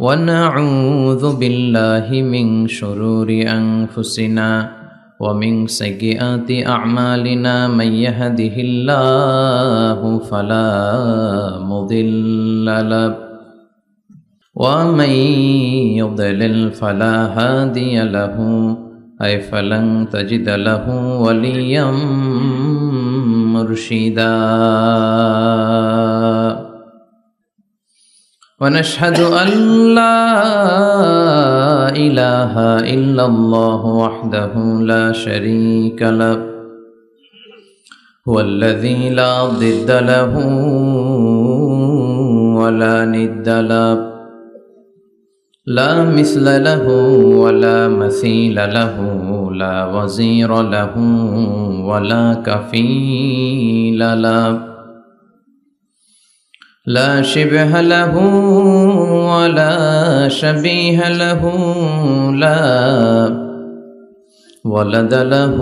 ونعوذ بالله من شرور أنفسنا ومن سيئات أعمالنا من يهده الله فلا مضل له ومن يضلل فلا هادي له أي فلن تجد له وليا مرشدا ونشهد أن لا إله إلا الله وحده لا شريك له هو الذي لا ضد له ولا ند له لا مثل له ولا مثيل له لا وزير له ولا كفيل له لا شبه له ولا شبيه له لا ولد له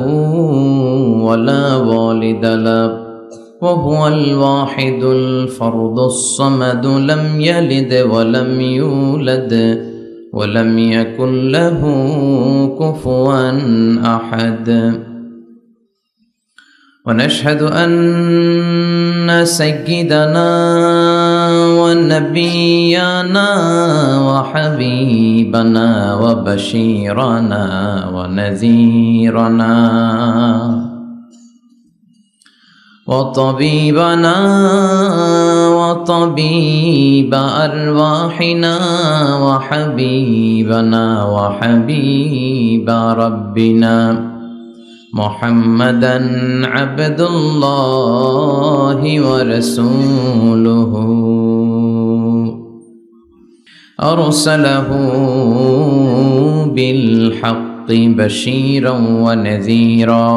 ولا والد له وهو الواحد الفرد الصمد لم يلد ولم يولد ولم يكن له كفوا أحد ونشهد أن سيدنا ونبينا وحبيبنا وبشيرنا ونذيرنا وطبيبنا وطبيب أرواحنا وحبيبنا وحبيب ربنا محمدا عبد الله ورسوله أرسله بالحق بشيرا ونذيرا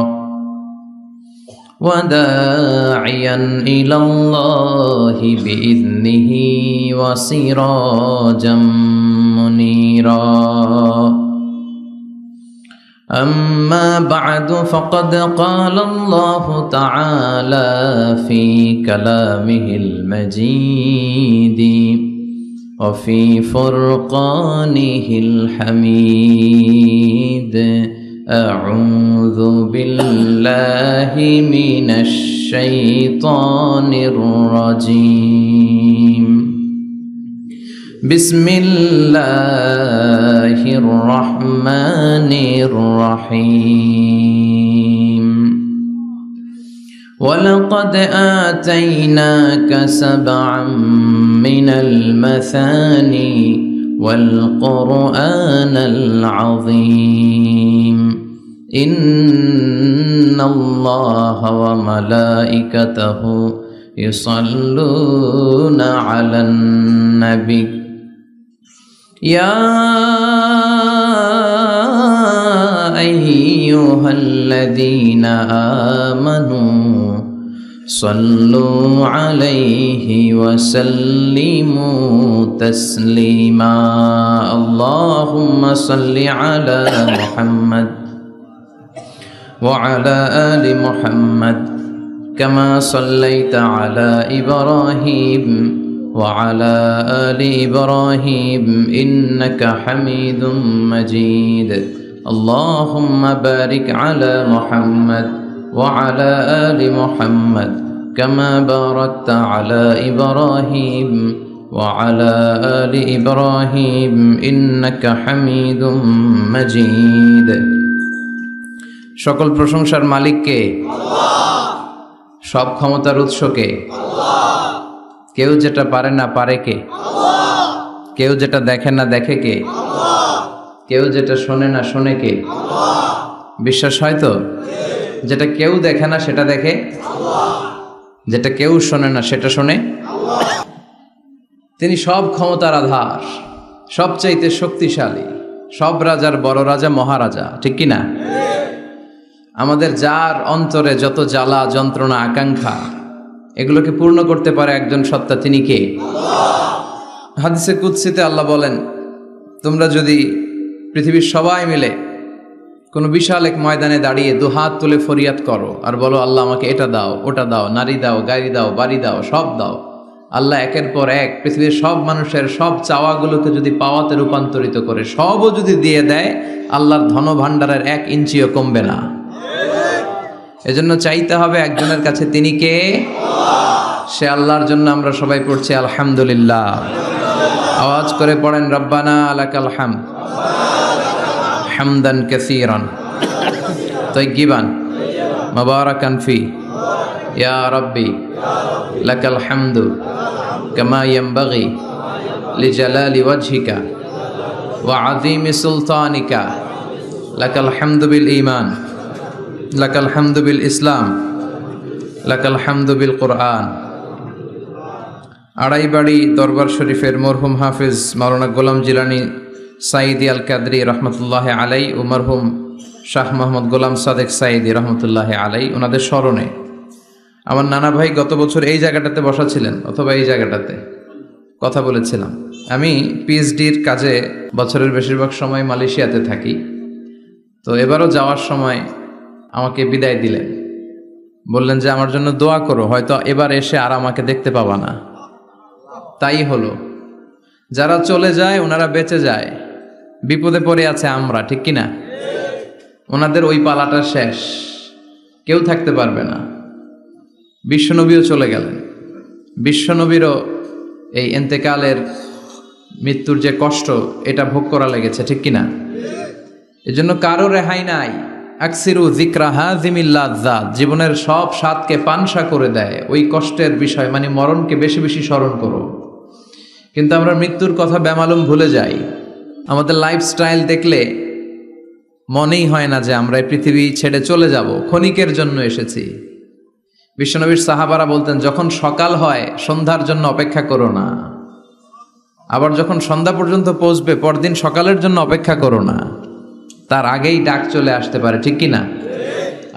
وداعيا إلى الله بإذنه وسراجا منيرا أما بعد فقد قال الله تعالى في كلامه المجيد وفي فرقانه الحميد أعوذ بالله من الشيطان الرجيم بسم الله الرحمن الرحيم ولقد آتيناك سبعا من المثاني والقرآن العظيم إن الله وملائكته يصلون على النبي يا أيها الذين آمنوا صلوا عليه وسلموا تسليما اللهم صل على محمد وعلى آل محمد كما صليت على إبراهيم وعلى آل إبراهيم إنك حميد مجيد اللهم بارك على محمد وعلى آل محمد كما باركت على إبراهيم وعلى آل إبراهيم إنك حميد مجيد সকল প্রশংসার মালিক কে? আল্লাহ। সব ক্ষমতার উৎস কে? আল্লাহ। কেউ যেটা পারে না পারে কে? আল্লাহ। কেউ যেটা দেখে না দেখে কে? আল্লাহ। কেউ যেটা শোনে না শোনে কে? আল্লাহ। বিশ্বাস হয় তো? যেটা কেউ দেখে না সেটা দেখে আল্লাহ, যেটা কেউ শোনে না সেটা শোনে আল্লাহ। তিনি সব ক্ষমতার আধার, সবচাইতে শক্তিশালী, সব রাজার বড় রাজা, মহারাজা, ঠিক কি না? আমাদের যার অন্তরে যত জ্বালা যন্ত্রণা আকাঙ্ক্ষা এগুলোকে পূর্ণ করতে পারে একজন সত্তা, তিনি কে? আল্লাহ। হাদিসে কুদসিতে আল্লাহ বলেন, তোমরা যদি পৃথিবীর সবাই মিলে কোনো বিশাল এক ময়দানে দাঁড়িয়ে দুহাত তুলে ফরিয়াদ করো আর বলো, আল্লাহ আমাকে এটা দাও, ওটা দাও, নারী দাও, গাড়ি দাও, বাড়ি দাও, সব দাও, আল্লাহ একের পর এক পৃথিবীর সব মানুষের সব চাওয়াগুলোকে যদি পাওয়াতে রূপান্তরিত করে, সবও যদি দিয়ে দেয়, আল্লাহর ধন ভাণ্ডারের 1 ইঞ্চিও কমবে না। এজন্য চাইতে হবে একজনের কাছে, তিনি কে? সে আল্লাহর জন্য আমরা সবাই পড়ছি আলহামদুলিল্লাহ। আওয়াজ করে পড়েন রব্বানা লাকাল হামদ হামদান কাসীরান তাইয়িবান মুবারাকান ফি ইয়া রাব্বি লাকাল হামদু কামা ইয়ানবাগি লিজালালি ওয়াজহিকা ওয়া আযীমি সুলতানিকা লাকাল হামদু বিল ঈমান লাকাল হামদু বিল ইসলাম লাকাল হামদু বিল কুরআন। আড়াইবাড়ি দরবার শরীফের মরহুম হাফিজ মাওলানা গোলাম জিলানী সাইদি আল কাদরি রহমতুল্লাহ আলাই ও মরহুম শাহ মোহাম্মদ গোলাম সাদেক সাইদি রহমতুল্লাহ আলাই, ওনাদের স্মরণে আমার নানা ভাই গত বছর এই জায়গাটাতে বসা ছিলেন, অথবা এই জায়গাটাতে কথা বলেছিলাম। আমি পিএইচডির কাজে বছরের বেশিরভাগ সময় মালয়েশিয়াতে থাকি, তো এবারও যাওয়ার সময় আমাকে বিদায় দিলেন, বললেন যে আমার জন্য দোয়া করো, হয়তো এবার এসে আর আমাকে দেখতে পাবা না। তাই হলো, যারা চলে যায় ওনারা বেঁচে যায়, বিপদে পড়ে আছে আমরা, ঠিক কিনা? ওনাদের ওই পালাটা শেষ, কেউ থাকতে পারবে না। বিশ্বনবীও চলে গেলেন, বিশ্বনবীরও এই এন্তেকালের মৃত্যুর যে কষ্ট, এটা ভোগ করা লেগেছে, ঠিক কিনা? এজন্য কারো রেহাই নাই। আকসিরু যিকরা হাযিমিল লাযযাত, জীবনের সব স্বাদকে পানসা করে দেয় ওই কষ্টের বিষয়, মানে মরণকে বেশি বেশি স্মরণ করো। কিন্তু আমরা মৃত্যুর কথা বেমালুম ভুলে যাই। আমাদের লাইফস্টাইল দেখলে মনেই হয় না যে আমরা এই পৃথিবী ছেড়ে চলে যাব, ক্ষণিকের জন্য এসেছি। বিশ্বনবীর সাহাবারা বলতেন, যখন সকাল হয় সন্ধ্যার জন্য অপেক্ষা করো না, আবার যখন সন্ধ্যা পর্যন্ত পৌঁছবে পরদিন সকালের জন্য অপেক্ষা করো না, তার আগেই ডাক চলে আসতে পারে, ঠিক কিনা?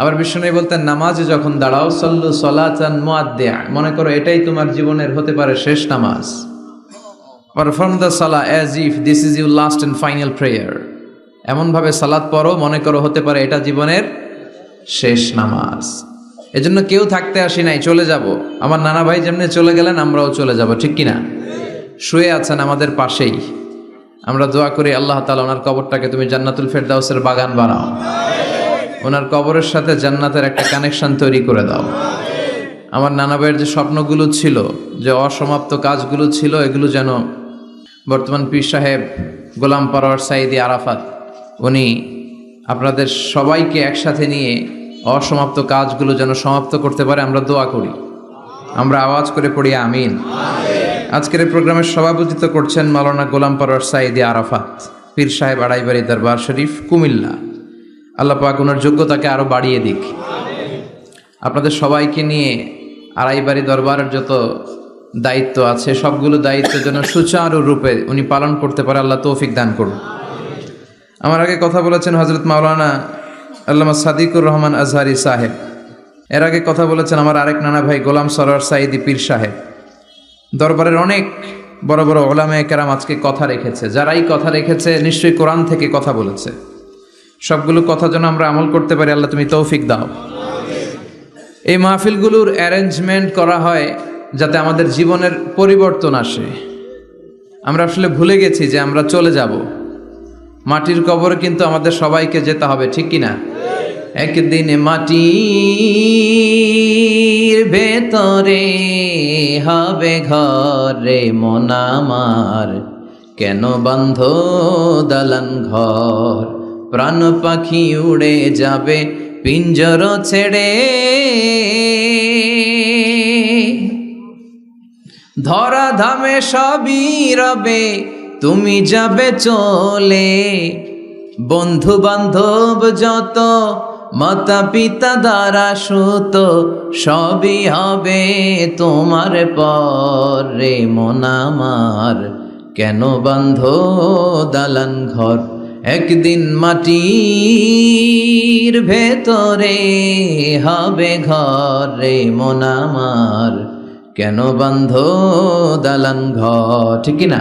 আবার বিশ্বনবী বলতেন, নামাজে যখন দাঁড়াও সল্লু সলাতান মুআদ্দিয়া, মনে করো এটাই তোমার জীবনের হতে পারে শেষ নামাজ। Perform the Salah as if this is your last and final prayer, এমনভাবে সালাত পড়ো মনে করো হতে পারে এটা জীবনের শেষ নামাজ। এজন্য কেউ থাকতে আসি নাই, চলে যাব। আমার নানা ভাই যেমনি চলে গেলেন আমরাও চলে যাব, ঠিক কিনা? শুয়ে আছেন আমাদের পাশেই, আমরা দোয়া করি আল্লাহ তাআলা ওনার কবরটাকে তুমি জান্নাতুল ফেরদাউসের বাগান বানাও, ওনার কবরের সাথে জান্নাতের একটা কানেকশন তৈরি করে দাও। আমার নানা ভাইয়ের যে স্বপ্নগুলো ছিল, যে অসমাপ্ত কাজগুলো ছিল, এগুলো যেন বর্তমান পীর সাহেব গোলাম পরওয়ার সাইদি আরাফাত উনি আপনাদের সবাইকে একসাথে নিয়ে অসমাপ্ত কাজগুলো যেন সমাপ্ত করতে পারে, আমরা দোয়া করি। আমরা আওয়াজ করে পড়ি আমিন। আজকের এই প্রোগ্রামের সভাপতিত্ব করছেন মাওলানা গোলাম পরওয়ার সাইদি আরাফাত, পীর সাহেব আড়াইবাড়ি দরবার শরীফ, কুমিল্লা। আল্লাহ পাক ওনার যোগ্যতাকে আরো বাড়িয়ে দিক। আপনাদের সবাইকে নিয়ে আড়াইবাড়ি দরবারের যত দায়িত্ব আছে সবগুলো দায়িত্ব যেন সুচারুরূপে উনি পালন করতে পারে, আল্লাহ তৌফিক দান করুন। আমার আগে কথা বলেছেন হযরত মাওলানা আল্লামা সাদিকুর রহমান আজহারি সাহেব, এর আগে কথা বলেছেন আমার আরেক নানা ভাই গোলাম সরওয়ার সাইদি পীর সাহেব। দরবারের অনেক বড় বড় উলামায়ে কেরাম আজকে কথা রেখেছে, যারাই কথা রেখেছে নিশ্চয়ই কোরআন থেকে কথা বলেছে। সবগুলো কথা যেন আমরা আমল করতে পারি, আল্লাহ তুমি তৌফিক দাও। এই মাহফিলগুলোর অ্যারেঞ্জমেন্ট করা হয় যাতে আমাদের জীবনের পরিবর্তন আসে। আমরা আসলে ভুলে গেছি যে আমরা চলে যাব, মাটির কবরে কিন্তু আমাদের সবাইকে যেতে হবে, ঠিক কিনা? একদিন মাটির ভেতরে হবে ঘরে মন আমার, কেন বান্ধ দালান ঘর, প্রাণ পাখি উড়ে যাবে পিঞ্জর ছেড়ে, ধরা ধামে সবই রবে তুমি যাবে চলে, বন্ধু বান্ধব যত মাতা পিতা দ্বারা সুত সবই হবে তোমার পরে মন আমার, কেন বান্ধ দালান ঘর, একদিন মাটির ভেতরে হবে ঘরে মন আমার, কেন বান্ধ দালান ঘর, ঠিক কিনা?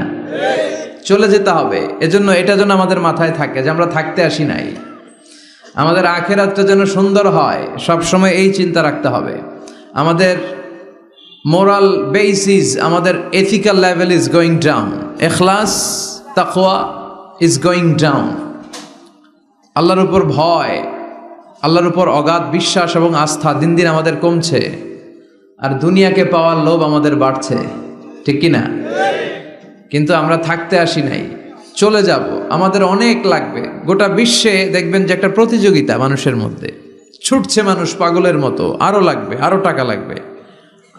চলে যেতে হবে। এজন্য এটা যেন আমাদের মাথায় থাকে যে আমরা থাকতে আসি নাই, আমাদের আখিরাতটা যেন সুন্দর হয়, সব সময় এই চিন্তা রাখতে হবে। আমাদের মোরাল বেসিস, আমাদের ethical level is going down, ইখলাস তাকওয়া ইজ গোয়িং ডাউন। আল্লাহর উপর ভয়, আল্লাহর উপর অগাধ বিশ্বাস এবং আস্থা দিন দিন আমাদের কমছে, আর দুনিয়াকে পাওয়ার লোভ আমাদের বাড়ছে, ঠিক কি না? কিন্তু আমরা থাকতে আসি নাই, চলে যাব, আমাদের অনেক লাগবে। গোটা বিশ্বে দেখবেন যে একটা প্রতিযোগিতা মানুষের মধ্যে, ছুটছে মানুষ পাগলের মতো, আরো লাগবে, আরো টাকা লাগবে,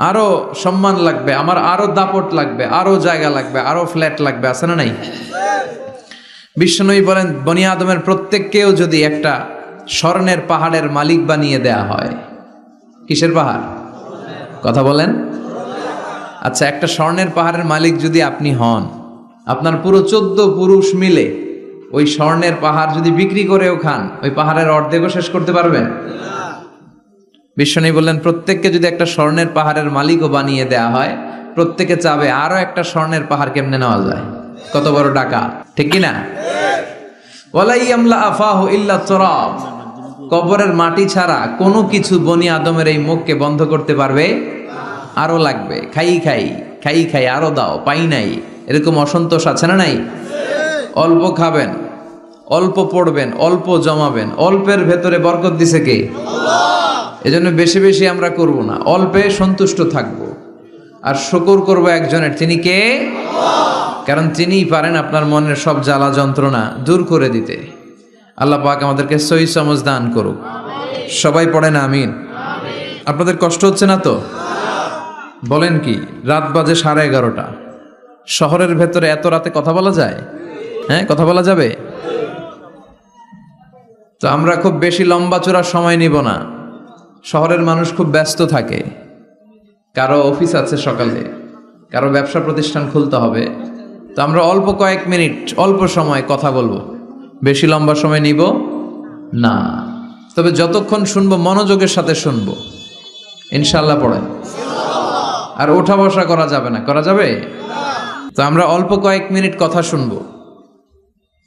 আরো সম্মান লাগবে, আমার আরো দাপট লাগবে, আরো জায়গা লাগবে, আরো ফ্ল্যাট লাগবে, আছে না নাই? বিশ্বনবী বলেন, বনি আদমের প্রত্যেককেও যদি একটা স্বর্ণের পাহাড়ের মালিক বানিয়ে দেয়া হয়। কিসের পাহাড়? কথা বলেন। আচ্ছা, একটা স্বর্ণের পাহাড়ের মালিক যদি আপনি হন, আপনার পুরো 14 পুরুষ মিলে ওই স্বর্ণের পাহাড় যদি বিক্রি করেও খান, ওই পাহাড়ের অর্ধেকও শেষ করতে পারবেন? বিশ্বনবী বললেন, প্রত্যেককে যদি একটা স্বর্ণের পাহাড়ের মালিকও বানিয়ে দেয়া হয়, প্রত্যেকে চাবে আরো একটা স্বর্ণের পাহাড় কেমনে নেওয়া যায়। কত বড় টাকা, ঠিক কিনা? ওয়ালাই আমলা আফাহু ইল্লা তুরাব, কবরের মাটি ছাড়া কোনো কিছু বনি আদমের এই মুখকে বন্ধ করতে পারবে? আরো লাগবে, খাই খাই খাই খাই, আরো দাও, পাই নাই, এরকম অসন্তোষ আছে না নাই? অল্প খাবেন, অল্প পড়বেন, অল্প জমাবেন, অল্পের ভেতরে বরকত দিছে কে? এজন্য বেশি বেশি আমরা করব না, অল্পে সন্তুষ্ট থাকব, আর শুকর করব একজনের, তিনি কে? কারণ তিনিই পারেন আপনার মনের সব জ্বালা যন্ত্রণা দূর করে দিতে। আল্লাহ পাক আমাদেরকে সহি সমঝ দান করুক। সবাই পড়েন আমিন। আপনাদের কষ্ট হচ্ছে না তো? বলেন কি, রাত বাজে 11:30, শহরের ভেতরে এত রাতে কথা বলা যায়? হ্যাঁ, কথা বলা যাবে? তো আমরা খুব বেশি লম্বা চূড়ার সময় নিব না। শহরের মানুষ খুব ব্যস্ত থাকে, কারো অফিস আছে সকালে, কারো ব্যবসা প্রতিষ্ঠান খুলতে হবে। তো আমরা অল্প কয়েক মিনিট, অল্প সময় কথা বলবো, বেশি লম্বা সময় নিব না। তবে যতক্ষণ শুনবো মনোযোগের সাথে শুনবো, ইনশাল্লাহ পড়েন। আর ওঠা বসা করা যাবে না, করা যাবে? তো আমরা অল্প কয়েক মিনিট কথা শুনবো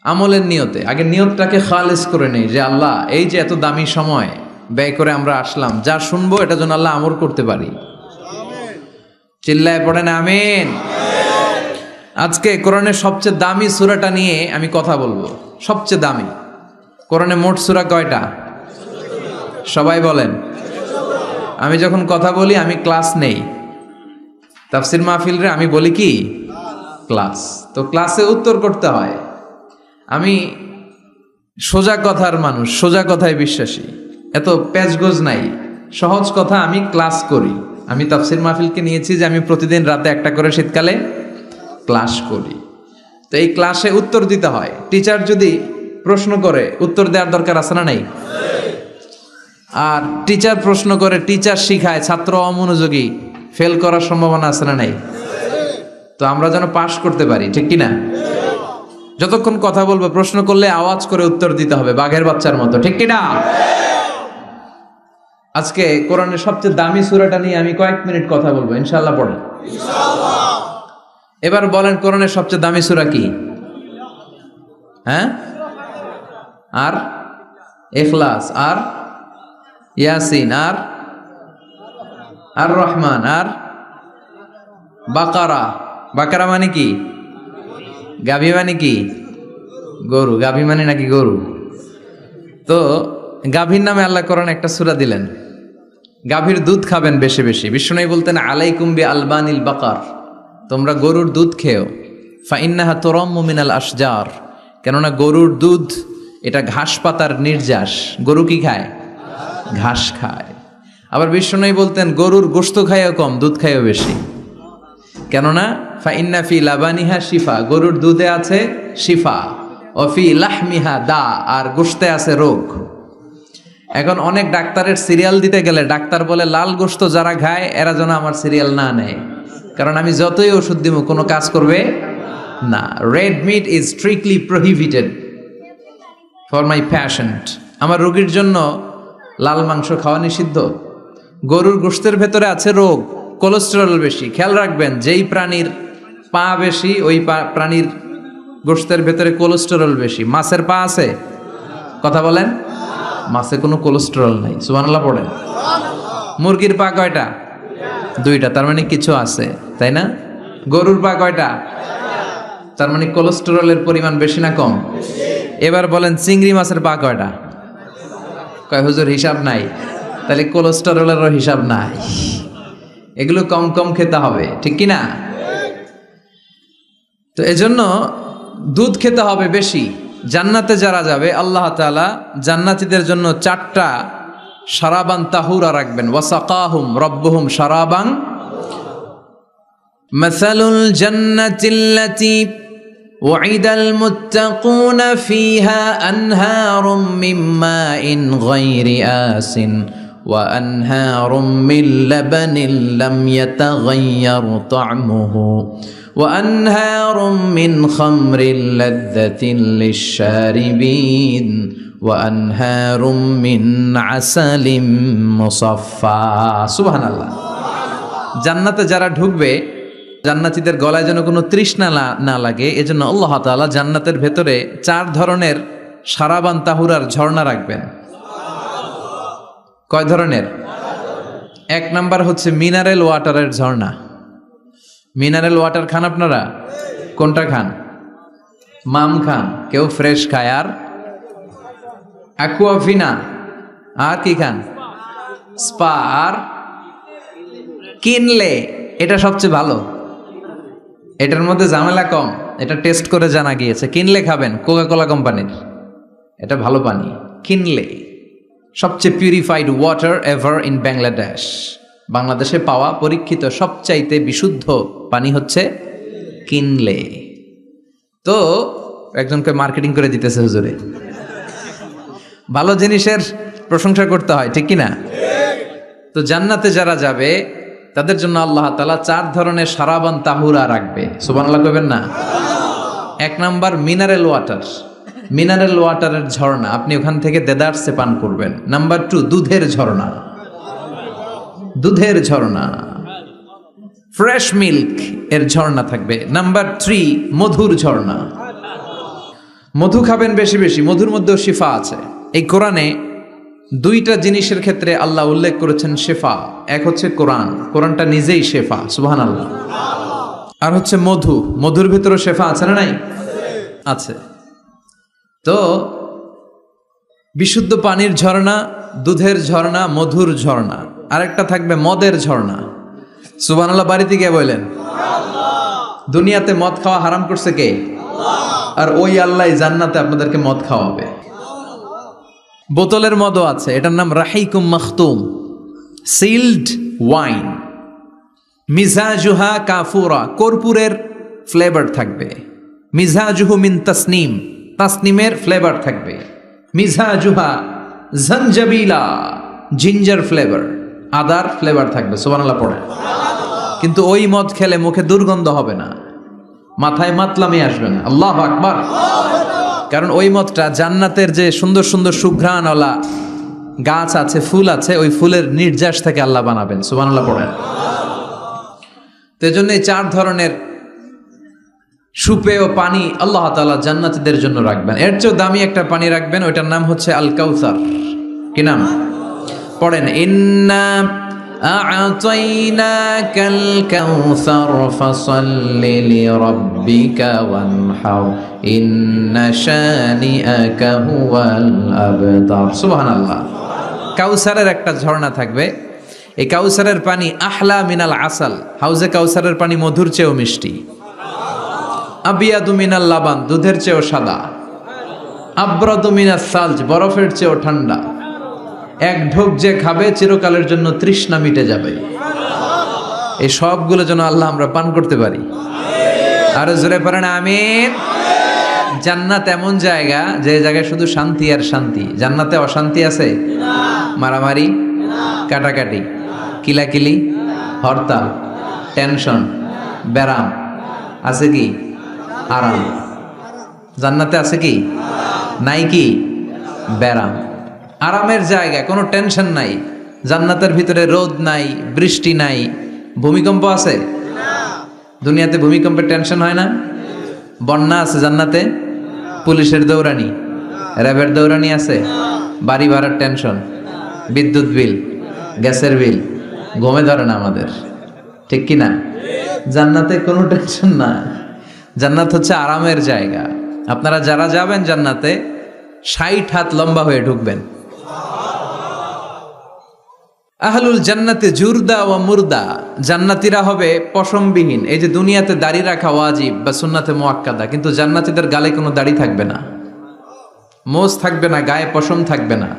আমলের নিয়তে। আগে নিয়তটাকে খালেস করে নেই, যে আল্লাহ এই যে এত দামি সময় ব্যয় করে আমরা আসলাম, যা শুনবো এটা যেন আল্লাহ আমল করতে পারি। চিল্লায় পড়েন আমিন। আজকে কোরআনের সবচেয়ে দামি সূরাটা নিয়ে আমি কথা বলবো, সবচেয়ে দামি। কোরআনে মোট সূরা কয়টা? সবাই বলেন। আমি যখন কথা বলি আমি ক্লাস নেই, তাফসির মাহফিলরে আমি বলি কি ক্লাস। তো ক্লাসে উত্তর করতে হয়। আমি সোজা কথার মানুষ, সোজা কথায় বিশ্বাসী, এত প্যাচগোজ নাই, সহজ কথা আমি ক্লাস করি। আমি তাফসির মাহফিলকে নিয়েছি যে আমি প্রতিদিন রাতে একটা করে শীতকালে ক্লাস করি। তো এই ক্লাসে উত্তর দিতে হয়। টিচার যদি প্রশ্ন করে উত্তর দেওয়ার দরকার আছে না নাই? আর টিচার প্রশ্ন করে, টিচার শিখায়, ছাত্র অমনোযোগী, ফেল করার সম্ভাবনা আছে না নাই? তো আমরা যেন পাশ করতে পারি, ঠিক কিনা? যতক্ষণ কথা বলবো, প্রশ্ন করলে আওয়াজ করে উত্তর দিতে হবে, বাঘের বাচ্চার মতো, ঠিক কিনা? আজকে কোরআনের সবচেয়ে দামি সূরাটা নিয়ে আমি কয়েক মিনিট কথা বলবো, ইনশাআল্লাহ পড়েন। এবার বলেন, কোরআনের সবচেয়ে দামি সূরা কি? হ্যাঁ? আর ইখলাস, আর ইয়াসিন, আর আর রহমান, আর বাকারা। বাকারা মানে কি? গাভী মানে কি? গরু। গাভী মানে নাকি গরু? তো গাভীর নামে আল্লাহ কোরআনে একটা সূরা দিলেন। গাভীর দুধ খাবেন বেশি বেশি। বিষ্ণু বলতেন, আলাইকুম বি আলবানিল বাকার, তোমরা গরুর দুধ খেও। ফাইন্নাহা তুরাম্মু মিনাল আশজার, কেননা গরুর দুধ এটা ঘাস পাতার নির্যাস। গরু কি খায়? ঘাস খায়। আবার বিষ্ণু বলতেন, গরুর গোশত খায়ও কম, দুধ খায়ও বেশি, কেননা ফাইন্না ফি লাবানিহা শিফা, গরুর দুধে আছে শিফা, ও ফি লাহমিহা দা, আর গোশতে আছে রোগ। এখন অনেক ডাক্তারের সিরিয়াল দিতে গেলে ডাক্তার বলে, লাল গোশত যারা খায় এরা যেন আমার সিরিয়াল না নেয়, কারণ আমি যতই ওষুধ দিব কোনো কাজ করবে না। Red meat is strictly prohibited for my patient, আমার রোগীর জন্য লাল মাংস খাওয়া নিষিদ্ধ। গরুর গোশতের ভেতরে আছে রোগ, কোলেস্টেরল বেশি। খেয়াল রাখবেন, যেই প্রাণীর পা বেশি ওই প্রাণীর গোশতের ভেতরে কোলেস্টেরল বেশি। মাছের পা আছে? কথা বলেন। মাছে কোনো কোলেস্টেরল নাই, সুবহানাল্লাহ পড়েন। মুরগির পা কয়টা? দুইটা, তার মানে কিছু আছে, তাই না? গরুর পা কয়টা? তার মানে কোলেস্টেরলের পরিমাণ বেশি না কম? এবার বলেন চিংড়ি মাছের পা কয়টা? কয় হুজুর হিসাব নাই। তাহলে কোলেস্টেরলেরও হিসাব নাই। এগুলো কম কম খেতে হবে, ঠিক কি না? তো এজন্য দুধ খেতে হবে বেশি। জান্নাতে যারা যাবে আল্লাহ তাআলা জান্নাতীদের জন্য 4টা শারাবান তাহুরা রাখবেন। ওয়াসাকাহুম রাব্বুহুম শারাবান মাসালুল জান্নাতিল্লাতী উইদাল মুত্তাকুনা ফিহা আনহারুম মিন মাইন গায়রি আসিন ওয়া আনহারুম মিন লাবানিন লাম ইয়াতাগায়্যার তা'মুহু وأنهار من خمر لذة للشاربين وأنهار من عسل مصفى سبحان الله জান্নাতে যারা ঢুকবে জান্নাতীদের গলায় যেন কোনো তৃষ্ণা না লাগে, এজন্য আল্লাহ তাআলা জান্নাতের ভেতরে 4 ধরনের শারাবান তাহুরার ঝর্ণা রাখবেন। কয় ধরনের? 1 নাম্বার হচ্ছে মিনারেল ওয়াটারের ঝর্ণা। মিনারেল ওয়াটার খান আপনারা? কোনটা খান? মাম খান, কেউ ফ্রেশ খায়, আর অ্যাকুয়াফিনা, আর কি খান? স্পা, আর কিনলে। এটা সবচেয়ে ভালো, এটার মধ্যে ঝামেলা কম, এটা টেস্ট করে জানা গিয়েছে। কিনলে খাবেন কোকা-কোলা কোম্পানির, এটা ভালো পানি। কিনলে সবচেয়ে purified water ever in Bangladesh. বাংলাদেশে পাওয়া পরীক্ষিত সবচাইতে বিশুদ্ধ পানি হচ্ছে কিনলে। তো একজনকে মার্কেটিং করে দিতেছে হুজুরে। ভালো জিনিসের প্রশংসা করতে হয়, ঠিক কি না? তো জান্নাতে যারা যাবে তাদের জন্য আল্লাহ তাআলা 4 ধরনের শারাবান তাহুরা রাখবে। সুবহানাল্লাহ কইবেন না? 1 নাম্বার মিনারেল ওয়াটার, মিনারেল ওয়াটারের ঝর্ণা, আপনি ওখান থেকে দেদারসে পান করবেন। নাম্বার 2 দুধের ঝর্ণা, দুধের ঝর্ণা, ফ্রেশ মিল্ক এর ঝর্ণা থাকবে। নাম্বার 3 মধুর ঝর্ণা, মধু খাবেন বেশি বেশি, মধুর মধ্যেও শিফা আছে। এই কোরআনে 2টা জিনিসের ক্ষেত্রে আল্লাহ উল্লেখ করেছেন শেফা। এক হচ্ছে কোরআন, কোরআনটা নিজেই শেফা, সুবহানাল্লাহ। আর হচ্ছে মধু, মধুর ভিতরে শেফা আছে না নাই? আছে। তো বিশুদ্ধ পানির ঝর্ণা, দুধের ঝর্ণা, মধুর ঝর্ণা, আরেকটা থাকবে মদের ঝর্ণা। সুবহানাল্লাহ বাড়িতে গিয়ে বলেন। দুনিয়াতে মদ খাওয়া হারাম করছে কে? আর ওই আল্লাহ জান্নাতে আপনাদেরকে মদ খাওয়াবে। বোতলের মদও আছে, এটার নাম রাহিকুম মাখতুম, সিল্ড ওয়াইন। মিজাজুহা কাফুরা, কর্পূরের ফ্লেভার থাকবে। মিজাজুহু মিন তাসনিম, তাসনিমের ফ্লেভার থাকবে। মিজাজুহা জঞ্জাবিলা, জিঞ্জার ফ্লেভার, আদার ফ্লেভার থাকবে। সুবহানাল্লাহ পড়ে। কিন্তু ওই মদ খেলে মুখে দুর্গন্ধ হবে না, মাথায় মাতলামি আসবে না। আল্লাহু আকবার। কারণ ওই মদটা জান্নাতের যে সুন্দর সুন্দর সুঘ্রাণওয়ালা গাছ আছে, ফুল আছে, ওই ফুলের নির্যাস থেকে আল্লাহ বানাবেন। সুবহানাল্লাহ পড়েন। তো এজন্য এই 4 ধরনের সুপেয় পানি আল্লাহ তাআলা জান্নাতীদের জন্য রাখবেন। এর চেয়ে দামি একটা পানি রাখবেন, ওইটার নাম হচ্ছে আল কাউসার। কি নাম? পড়েন, ইন্না আ'তাইনাকাল কাউসার ফাসাল্লি লিরাব্বিকা ওয়ানহার ইন্না শানিআকা হুয়াল আবতার। সুবহানাল্লাহ। কাউসারের একটা ঝর্ণা থাকবে। এই কাউসারের পানি আহলা মিনাল আসাল, হাউজে কাউসারের পানি মধুর চেয়েও মিষ্টি। আবিয়াদু মিনাল লাবান, দুধের চেয়েও সাদা। আবরাদু মিনাস সালজ, বরফের চেয়েও ঠান্ডা। এক ঢোক যে খাবে চিরকালের জন্য তৃষ্ণা মিটে যাবে। এই সবগুলো যেন আল্লাহ আমরা পান করতে পারি। আর জোরে পড়েন আমিন। জান্নাত এমন জায়গা, যে জায়গায় শুধু শান্তি আর শান্তি। জান্নাতে অশান্তি আছে? মারামারি, কাটাকাটি, কিলাকিলি, হরতাল, টেনশন, ব্যারাম আছে কি? আরাম। জান্নাতে আছে কি? নাই কি? ব্যারাম। আরামের জায়গা, কোনো টেনশন নাই। জান্নাতের ভিতরে রোদ নাই, বৃষ্টি নাই, ভূমিকম্প আছে? দুনিয়াতে ভূমিকম্পের টেনশন হয় না? বন্যা আছে জান্নাতে? পুলিশের দৌড়ানি, র্যাবের দৌড়ানি আছে? বাড়ি ভাড়ার টেনশন, বিদ্যুৎ বিল, গ্যাসের বিল, ঘুমে ধরে না আমাদের। ঠিক কি না? জান্নাতে কোনো টেনশন না। জান্নাত হচ্ছে আরামের জায়গা। আপনারা যারা যাবেন জান্নাতে 60 হাত লম্বা হয়ে ঢুকবেন। আহলুল জান্নাতে জুরদা ওয়া মুরদা, জান্নাতীরা হবে পশমবিহীন। এই যে দুনিয়াতে দাড়ি রাখা ওয়াজিব বা সুন্নাতে মুআক্কাদা, কিন্তু জান্নাতীদের গালে কোনো দাড়ি থাকবে না, মোজ থাকবে না, গায়ে পশম থাকবে না।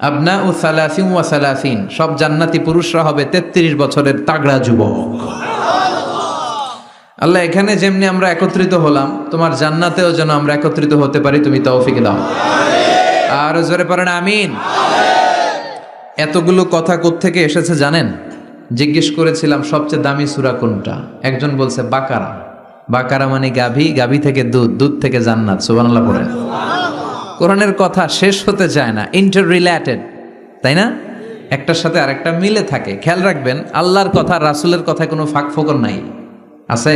আবনাউ সালাসিন ওয়া সালাসিন, সব জান্নাতি পুরুষরা হবে 33 বছরের তাগড়া যুবক। আল্লাহ, এখানে যেমনি আমরা একত্রিত হলাম, তোমার জান্নাতেও যেন আমরা একত্রিত হতে পারি, তুমি তৌফিক দাও। আর জোরে পড়েন আমিন। এতগুলো কথা কোত্থেকে এসেছে জানেন? জিজ্ঞেস করেছিলাম সবচেয়ে দামি সূরা কোনটা, একজন বলছে বাকারা। বাকারা মানে গাভী, গাভী থেকে দুধ, দুধ থেকে জান্নাত। সুবহানাল্লাহ পড়েন। কোরআনের কথা শেষ হতে চায় না, ইন্টার রিলেটেড, তাই না? একটার সাথে আরেকটা মিলে থাকে। খেয়াল রাখবেন, আল্লাহর কথা রাসূলের কথায় কোনো ফাঁক ফোকর নাই, আছে?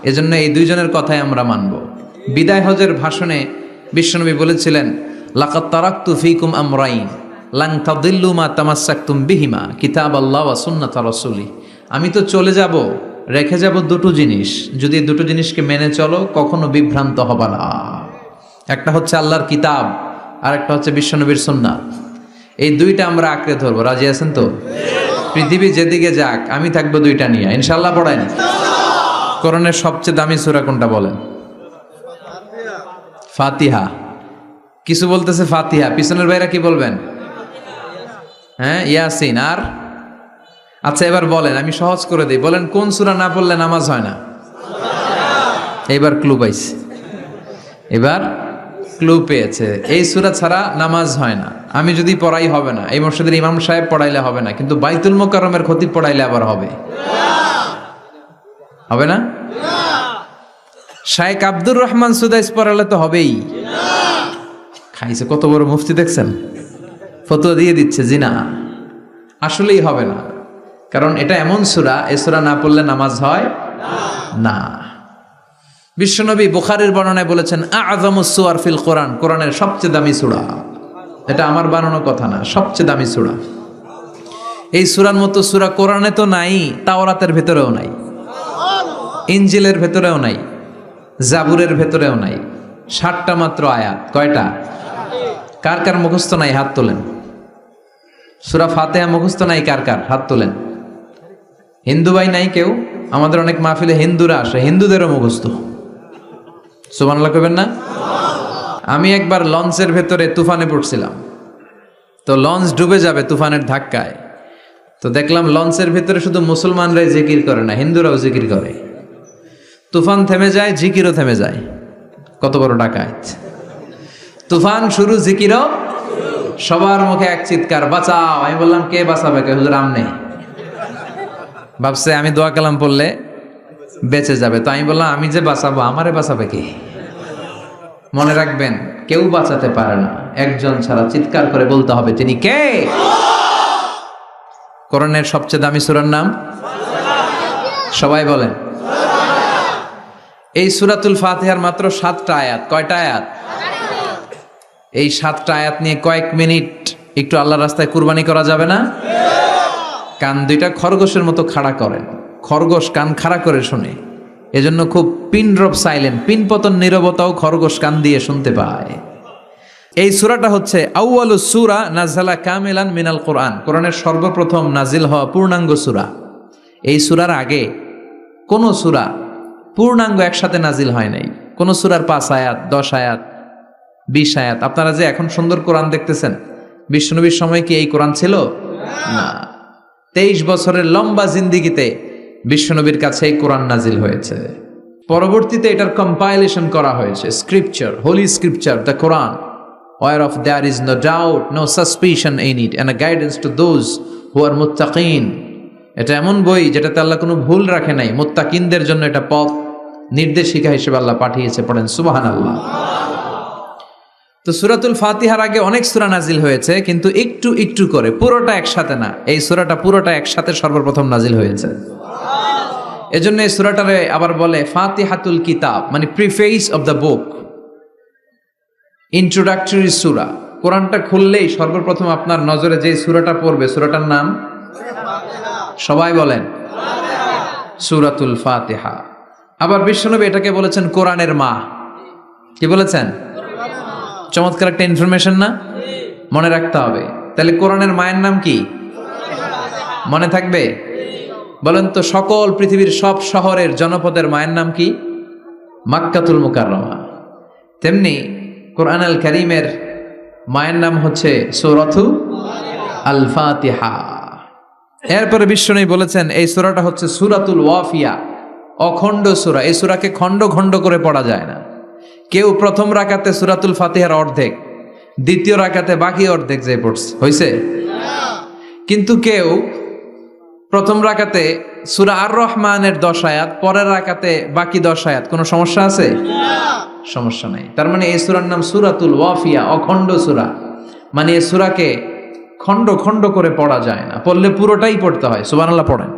এজন্য এই দুইজনের কথাই আমরা মানব। বিদায় হজের ভাষণে বিশ্বনবী বলেছিলেন, লাকাদ তারাকতু ফীকুম আমরাইন লান তাদিল্লু মা তামাসসাকতুম বিহিমা কিতাবাল্লাহ ওয়া সুন্নাত রাসূলি। আমি তো চলে যাব, রেখে যাব দুটো জিনিস, যদি দুটো জিনিসকে মেনে চলো কখনো বিভ্রান্ত হবে না। একটা হচ্ছে আল্লাহর কিতাব, আর একটা হচ্ছে বিশ্বনবীর সুন্নাত। এই দুইটা আমরা আঁকড়ে ধরবো। রাজি আছেন তো? পৃথিবী যেদিকে যাক, আমি থাকবো দুইটা নিয়ে, ইনশাআল্লাহ। পড়েন। কোরআনের সবচেয়ে দামি সূরা কোনটা বলেন? ফাতিহা। কিছু বলতেছে ফাতিহা, পিছনের ভাইরা কি বলবেন? হ্যাঁ, ইয়াসিন। আর আচ্ছা, এবার বলেন, আমি সহজ করে দিই, বলেন কোন সূরা না পড়লে নামাজ হয় না? এবার ক্লু পাইছে, এবার ক্লু পেয়েছে। এই সূরা ছাড়া নামাজ হয় না। আমি যদি পড়াই হবে না, এই মসজিদের ইমাম সাহেব পড়াইলে হবে না, কিন্তু বাইতুল মুকাররমের খতিব পড়াইলে আবার হবে। হবে না? শাইখ আব্দুর রহমান সুদাইস পড়ালে তো হবেই। খাইছে কত বড় মুফতি দেখছেন, ফতোয়া দিয়ে দিচ্ছে জি না, আসলেই হবে না। কারণ এটা এমন সূরা, এই সূরা না পড়লে নামাজ হয় না। বিশ্বনবী বুখারীর বর্ণনায় বলেছেন, আ'যামুস সুওয়ার ফিল কোরআন, কোরআনের সবচেয়ে দামি সূরা। এটা আমার বানানো কথা না, সবচেয়ে দামি সূরা। এই সূরার মতো সূরা কোরআনে তো নাই, তাওরাতের ভেতরেও নাই, ইনজিলের ভেতরেও নাই, জাবুরের ভেতরেও নাই। 60টা মাত্র আয়াত। কয়টা? কার কার মুখস্থ নাই হাত তোলেন? সূরা ফাতিহা মুখস্থ নাই কার কার? হাত তোলেন। হিন্দু ভাই নাই কেউ? আমাদের অনেক মাহফিলে হিন্দুরা আসে, হিন্দুদেরও মুখস্থ। সুবহানাল্লাহ কইবেন না? আমি একবার লঞ্চের ভেতরে তুফানে পড়ছিলাম, তো লঞ্চ ডুবে যাবে তুফানের ধাক্কায়। তো দেখলাম লঞ্চের ভেতরে শুধু মুসলমানরাই জিকির করে না, হিন্দুরাও জিকির করে। তুফান থেমে যায়, জিকিরও থেমে যায়। কত বড় ডাকাত! তুফান শুরু, জিকিরও। সবার মুখে এক চিৎকার, বাঁচাও। আমি বললাম, কে বাঁচাবে? কে? হুজুর আমনে। ভাবছে আমি দোয়া কালাম পড়লে বেঁচে যাবে, তো আমি বললাম, আমি যে বাঁচাবো, আমারে বাঁচাবে কে? মনে রাখবেন, কেউ বাঁচাতে পারে না, একজন ছাড়া। চিৎকার করে বলতে হবে, তিনি কে? কোরআনের সবচেয়ে দামি সূরার নাম সবাই বলেন। এই সূরাতুল ফাতিহার মাত্র 7টা আয়াত। কয়টা আয়াত? এই 7টা আয়াত নিয়ে কয়েক মিনিট একটু আল্লাহর রাস্তায় কুরবানি করা যাবে না? কান দুইটা খরগোশের মতো খাড়া করেন। খরগোশ কান খাড়া করে শুনে, এজন্য খুব পিন ড্রপ সাইলেন্ট, পিন পতন নীরবতাও খরগোশ কান দিয়ে শুনতে পায়। এই সূরাটা হচ্ছে আউয়ালুস সূরা নাযালা কামিলান মিনাল কোরআন, কোরআনের সর্বপ্রথম নাজিল হওয়া পূর্ণাঙ্গ সূরা। এই সূরার আগে কোন সূরা পূর্ণাঙ্গ একসাথে নাজিল হয় নাই। কোন সূরার 5 আয়াত, 10 আয়াত, 20 আয়াত। আপনারা যে এখন সুন্দর কোরআন দেখতেছেন, বিশ্বনবীর সময় কি এই কোরআন ছিল? না। 23 বছরের লম্বা জিন্দিগিতে বিশ্বনবীর কাছে এই কোরআন নাজিল হয়েছে। পরবর্তীতে এটার কম্পাইলেশন করা হয়েছে, scripture, holy scripture, the Quran, whereof there is no doubt, no suspicion in it, and a guidance to those who are muttaqin. এটা এমন বই যেটাতে আল্লাহ কোনো ভুল রাখে নাই, মুত্তাকিনদের জন্য এটা পথ নির্দেশিকা হিসেবে আল্লাহ পাঠিয়েছে। পড়েন সুবহানাল্লাহ। তো সূরাতুল ফাতিহার আগে অনেক সূরা নাজিল হয়েছে, কিন্তু একটু একটু করে, পুরোটা একসাথে না। এই সূরাটা পুরোটা একসাথে সর্বপ্রথম নাজিল হয়েছে। এজন্য এই সূরাটারে আবার বলে ফাতিহাতুল কিতাব, মানে preface of the book, introductory সূরা। কোরআনটা খুললেই সর্বপ্রথম আপনার নজরে যে সূরাটা পড়বে, সূরাটার নাম সবাই বলেন সূরাতুল ফাতিহা। আবার বিশ্বনবী এটাকে বলেছেন কোরআনের মা। কি বলেছেন? চমৎকার একটা ইনফরমেশন না? মনে রাখতে হবে। তাহলে কোরআনের মায়ের নাম কি? মনে থাকবে? বলেন তো, সকল পৃথিবীর সব শহরের জনপদের মায়ের নাম কি? মাক্কাতুল মুকাররমা। তেমনি কোরআন আল কারীমের মায়ের নাম হচ্ছে সূরাতু আল ফাতিহা। এরপরে বিশ্বনবী বলেছেন এই সূরাটা হচ্ছে সূরাতুল ওয়াফিয়া, অখণ্ড সূরা। এই সূরাকে খণ্ড খণ্ড করে পড়া যায় না। কেউ প্রথম রাকাতে সূরাতুল ফাতিহার অর্ধেক, দ্বিতীয় রাকাতে বাকি অর্ধেক যে পড়ছে, হইছে? কিন্তু কেউ প্রথম রাকাতে সূরা আর রহমানের 10 আয়াত, পরের রাকাতে বাকি 10 আয়াত, কোনো সমস্যা আছে? সমস্যা নাই। তার মানে এই সূরার নাম সূরাতুল ওয়াফিয়া, অখণ্ড সূরা। মানে এই সূরাকে খণ্ড খণ্ড করে পড়া যায় না, পড়লে পুরোটাই পড়তে হয়। সুবহানাল্লাহ পড়েন।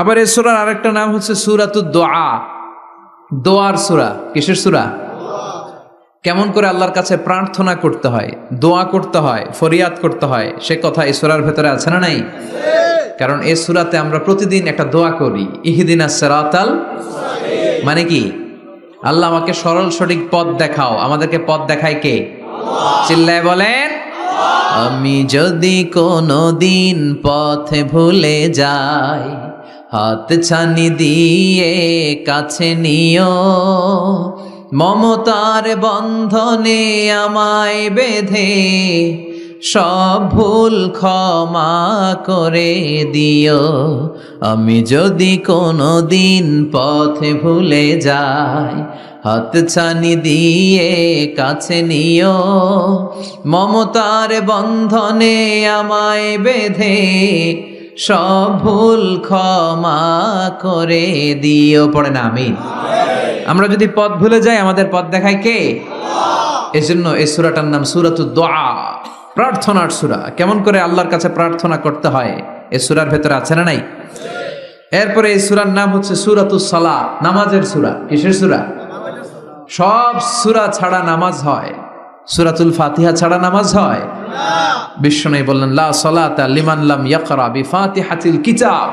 আবার এই সূরার আরেকটা নাম হচ্ছে সূরাতুদ দোয়া, দোয়ার সূরা। কিসের সূরা? কেমন করে আল্লাহর কাছে প্রার্থনা করতে হয়, দোয়া করতে হয়, ফরিয়াদ করতে হয়, সে কথা এই সূরার ভেতরে আছে না নাই? কারণ এই সূরাতে আমরা প্রতিদিন একটা দোয়া করি, ইহদিনাস সিরাতাল মুস্তাকিম। মানে কি? আল্লাহ আমাকে সরল সঠিক পথ দেখাও। আমাদেরকে পথ দেখায় কে? চিল্লায় বলেন। আমি যদি কোনো দিন পথে ভুলে যাই, হাত ছানি দিয়ে কাছে নিও, মমতার বন্ধনে আমায় বেঁধে সব ভুল ক্ষমা করে দিও। আমি যদি কোনো দিন পথে ভুলে যাই, হাত ছানি দিয়ে কাছে নিও, মমতার বন্ধনে আমায় বেঁধে সব ভুল ক্ষমা করে দিও। পড়ে না আমিন। আমরা যদি পথ ভুলে যাই, আমাদের পথ দেখায় কে? এজন্য এই সূরাটার নাম সূরাতুদ দোয়া, প্রার্থনার সূরা। কেমন করে আল্লাহর কাছে প্রার্থনা করতে হয় এই সূরার ভেতরে আছে না নাই? এরপরে এই সূরার নাম হচ্ছে সূরাতুস সালাত, নামাজের সূরা। কিসের সূরা? সব সূরা ছাড়া নামাজ হয়, সূরাতুল ফাতিহা ছাড়া নামাজ হয় না। বিশ্বনবী বললেন লা সালাতা লিমান লাম ইয়াকরা বিফাতিহাতিল কিতাব।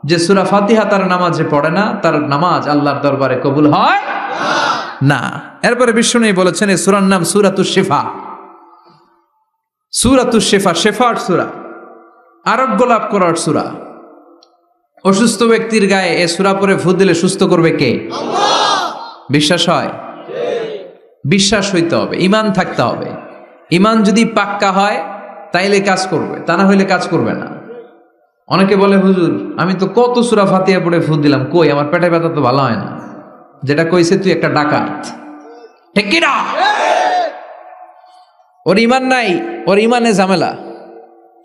যে সূরা ফাতিহা তার নামাজে পড়ে না, তার নামাজ আল্লাহর দরবারে কবুল হয় না। এরপরে বিশ্বনবী বলেছেন এই সূরার নাম সূরাতুশ শিফা। সূরাতুশ শিফা, শেফার সূরা, আরোগ্য লাভ করার সূরা। অসুস্থ ব্যক্তির গায়ে এই সূরা পড়ে ফু দিলে সুস্থ করবে কে? আল্লাহ। বিশ্বাস হয়? বিশ্বাস হইতে হবে, ঈমান থাকতে হবে। ঈমান যদি পাক্কা হয় তাইলে কাজ করবে, তা না হইলে কাজ করবে না। অনেকে বলে হুজুর আমি তো কত সূরা ফাতিহা পড়ে ফু দিলাম, কই আমার পেটে ব্যথা তো ভালো হয় না। যেটা কইছে তুই একটা ডাকাত, ঠিক কি না? ওর ঈমান নাই, ওর ঈমানে ঝামেলা।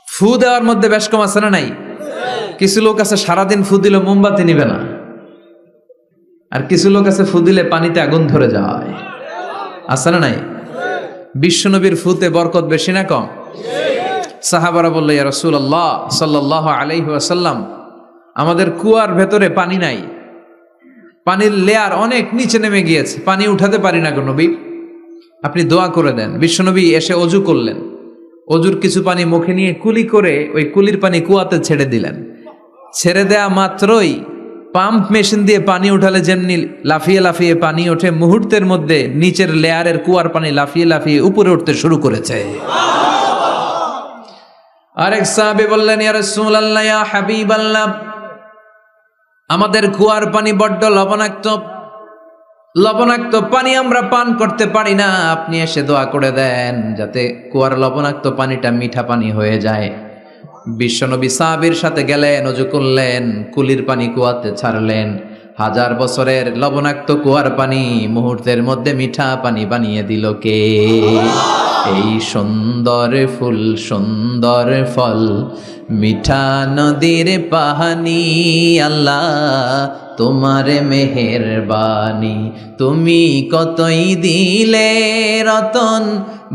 ফু দেওয়ার মধ্যে বেশ কম আছে না নাই? কিছু লোক আছে সারাদিন ফু দিলে মোমবাতি নিবে না, আর কিছু লোক আছে ফু দিলে পানিতে আগুন ধরে যায়, আছে না নাই? বিশ্বনবীর ফুতে বরকত বেশি না কম? সাহাবারা বলল ইয়া রাসূলুল্লাহ সাল্লাল্লাহু আলাইহি ওয়াসাল্লাম, আমাদের কুয়ার ভেতরে পানি নাই, পানির লেয়ার অনেক নিচে নেমে গিয়েছে, পানি উঠাতে পারি না গো নবী, আপনি দোয়া করে দেন। বিশ্বনবী এসে অজু করলেন, অজুর কিছু পানি মুখে নিয়ে কুলি করে ওই কুলির পানি কুয়াতে ছেড়ে দিলেন। ছেড়ে দেয়া মাত্রই পাম্প মেশিন দিয়ে পানি উঠালে যেমনি লাফিয়ে লাফিয়ে পানি ওঠে, মুহূর্তের মধ্যে নিচের লেয়ারের কুয়ার পানি লাফিয়ে লাফিয়ে উপরে উঠতে শুরু করেছে। আরেক সাহাবী বললেন ইয়া রাসূলুল্লাহ ইয়া হাবিবাল্লাহ, আমাদের কুয়ার পানি বড্ড লবণাক্ত, লবণাক্ত পানি আমরা পান করতে পারি না, আপনি এসে দোয়া করে দেন যাতে কুয়ার লবণাক্ত পানিটা মিঠা পানি হয়ে যায়। বিশ্বনবী সাহাবীর সাথে গেলেন, ওযু করলেন, কুলির পানি কুয়াতে ছাড়লেন। 1000 বছরের লবণাক্ত কুয়ার পানি মুহূর্তের মধ্যে মিঠা পানি বানিয়ে দিল কে? এই সুন্দর ফুল সুন্দর ফল মিঠা নদীর পানি, আল্লাহ তোমার মেহেরবানি। তুমি কতই দিলে রতন,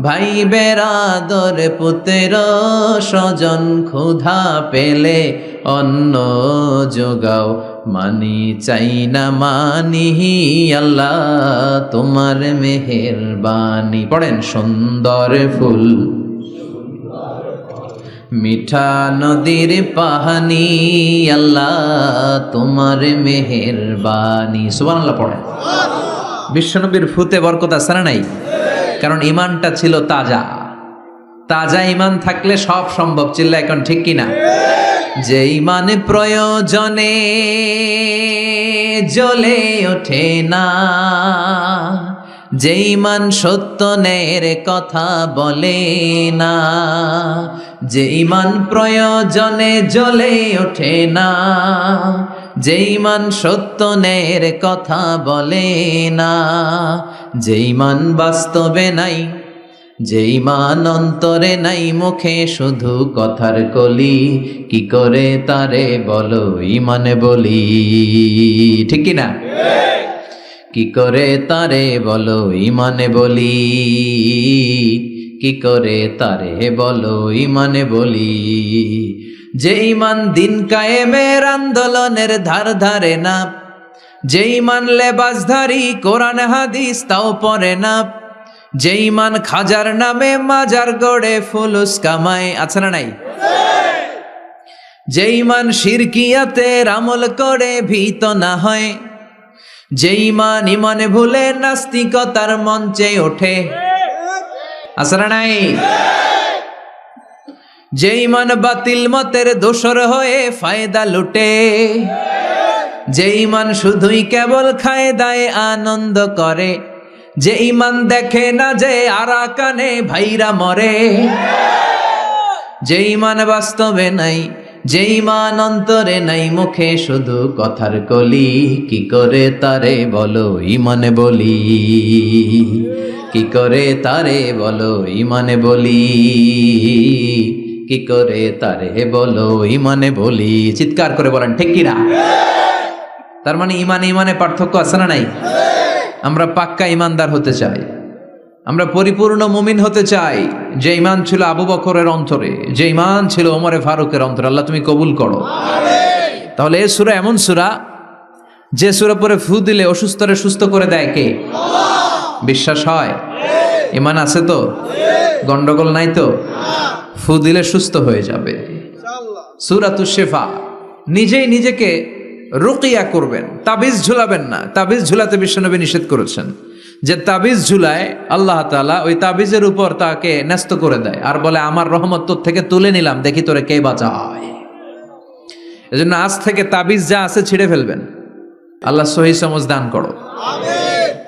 ভাই বেরাদর পুত্র স্বজন, ক্ষুধা পেলে অন্ন যোগাও, মানি চাই না মানি, আল্লাহ তোমার মেহেরবানি। পড়েন সুন্দর ফুল মিঠা নদীর পাহানি আল্লাহ তোমার মেহেরবানি। সুবহানাল্লাহ পড়েন। বিশ্বনবীর ফুতে বরকত আছে না নাই? কারণ ইমানটা ছিল তাজা। তাজা ইমান থাকলে সব সম্ভব। চিল্লা এখন ঠিক কিনা? যে ইমান প্রয়োজনে জ্বলে ওঠে না, যে ইমান সত্য ন্যায়ের কথা বলে না, যে ইমান প্রয়োজনে জ্বলে ওঠে না, যে ইমান সত্য ন্যায়ের কথা বলে না, যে ইমান বাস্তবে নাই, যে ইমান অন্তরে নাই, মুখে শুধু কথার কলি, কি করে তারে বলো ইমানে বলি। ঠিক কি না? কি করে তারে বলো ইমানে বলি, কি করে তারে বলো ইমানে বলি। যে ইমান দিন কায়েমের আন্দোলনের ধার ধারে না, যে ইমান লেবাসধারী কোরআন হাদিস তাও পড়ে না, যে ইমান খাজার নামে মাজার গড়ে ফুলুস কামায়, আছে না নাই? যে ইমান শিরকিয়াতের আমল করে ভীত না হয়, যে ইমান ইমানে ভুলে নাস্তিকতার মঞ্চে ওঠে, আছে না নাই? যে ইমান বাতিল মতের দোসর হয়ে ফায়দা লুটে, যে ইমান শুধুই কেবল খায় দায় আনন্দ করে, যে ইমান দেখে না যে আরাকানে ভাইরা মরে, যে ইমান বাস্তবে নাই, যে ইমান অন্তরে নাই, মুখে শুধু কথার কলি, কি করে তারে বলো ইমানে বলি, কি করে তারে বলো ইমানে বলি, কি করে তারে বলো ইমানে বলি। চিৎকার করে বলেন ঠিক কিনা? তার মানে ইমানে ইমানে পার্থক্য আছে না নাই? আমরা পাক্কা ইমানদার হতে চাই, আমরা পরিপূর্ণ মুমিন হতে চাই। যে ইমান ছিল আবু বকরের অন্তরে, যে ইমান ছিল ওমরে ফারুকের অন্তরে, আল্লাহ তুমি কবুল করো। তাহলে এই সূরা এমন সূরা, যে সূরা পরে ফু দিলে অসুস্থরে সুস্থ করে দেয় কে? বিশ্বাস হয়? ইমান আছে তো? গন্ডগোল নাই তো? ফু দিলে সুস্থ হয়ে যাবে। সূরাতুশ শিফা। নিজেই নিজেকে রুকিয়া করবেন, তাবিজ ঝুলাবেন না। তাবিজ ঝুলাতে বিশ্বনবী নিষেধ করেছেন। যে তাবিজ ঝুলায় আল্লাহ তাআলা ওই তাবিজের উপর তাকে ন্যস্ত করে দেয় আর বলে আমার রহমত তোর থেকে তুলে নিলাম, দেখি তোরে কে বাঁচায়। এজন্য আজ থেকে তাবিজ যা আছে ছিঁড়ে ফেলবেন। আল্লাহ সহি সমঝ দান করো।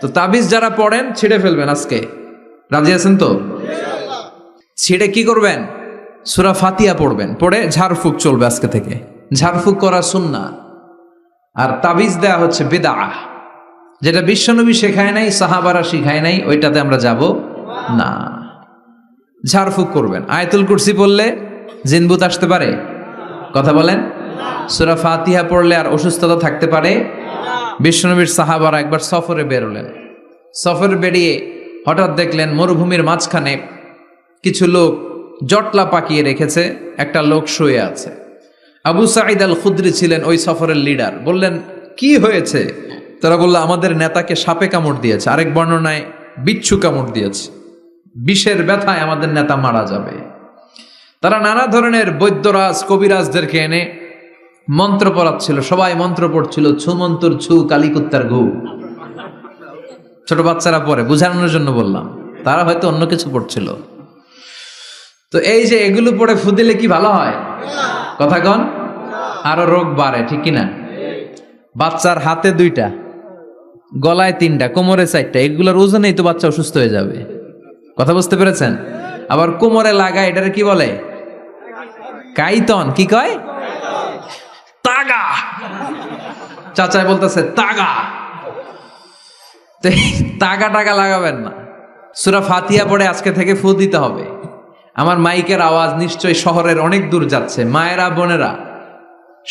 তো তাবিজ যারা পড়েন ছিঁড়ে ফেলবেন আজকে। রাজি আছেন তো? ছিঁড়ে কি করবেন? সূরা ফাতিহা পড়বেন, পড়ে ঝাড়ফুঁক চলবে আজকে থেকে। ঝাড়ফুঁক করা সুন্নাহ। আর তাবিজ দেয়া হচ্ছে বিদআহ, যেটা বিশ্বনবী শেখায় নাই, সাহাবারা শিখায় নাই, ওইটাতে আমরা যাব না। ঝাড়ফুঁক করবেন। আয়াতুল কুরসি পড়লে জিনভূত আসতে পারে? কথা বলেন। সূরা ফাতিহা পড়লে আর অসুস্থতা থাকতে পারে? বিশ্বনবীর সাহাবারা একবার সফরে বেরোলেন। সফরে বেরিয়ে হঠাৎ দেখলেন মরুভূমির মাঝখানে কিছু লোক জটলা পাকিয়ে রেখেছে, একটা লোক শুয়ে আছে। আবু সাঈদ আল খুদরি ছিলেন ওই সফরের লিডার। বললেন কি হয়েছে? তারা বলল আমাদের নেতাকে সাপে কামড় দিয়েছে, আরেক বর্ণনায় বিচ্ছু কামড় দিয়েছে, বিষের ব্যথায় আমাদের নেতা মারা যাবে। তারা নানা ধরনের বৈদ্যরাজ কবিরাজদেরকে এনে মন্ত্র পড়াচ্ছিল, সবাই মন্ত্র পড়ছিল, ছু মন্তর ছু কালিকুত্তার ঘু। ছোট বাচ্চারা পড়ে, বুঝানোর জন্য বললাম, তারা হয়তো অন্য কিছু পড়ছিল। তো এই যে এগুলো পড়ে ফু দিলে কি ভালো হয়? কথা কন, আরো রোগ বাড়ে, ঠিক কিনা? বাচ্চার হাতে 2টা, গলায় 3টা, কোমরে 4টা, এগুলোর ওজনেই তো বাচ্চা অসুস্থ হয়ে যাবে। কথা বুঝতে পেরেছেন? আবার কোমরে লাগায়, এটারে কি বলে? কাইতন। কি কয়? তাগা। চাচাই বলতেছে তাগা। তাগা টাগা লাগাবেন না। সূরা ফাতিহা পড়ে আজকে থেকে ফু দিতে হবে। আমার মাইকের আওয়াজ নিশ্চয়ই শহরের অনেক দূর যাচ্ছে। মায়েরা বোনেরা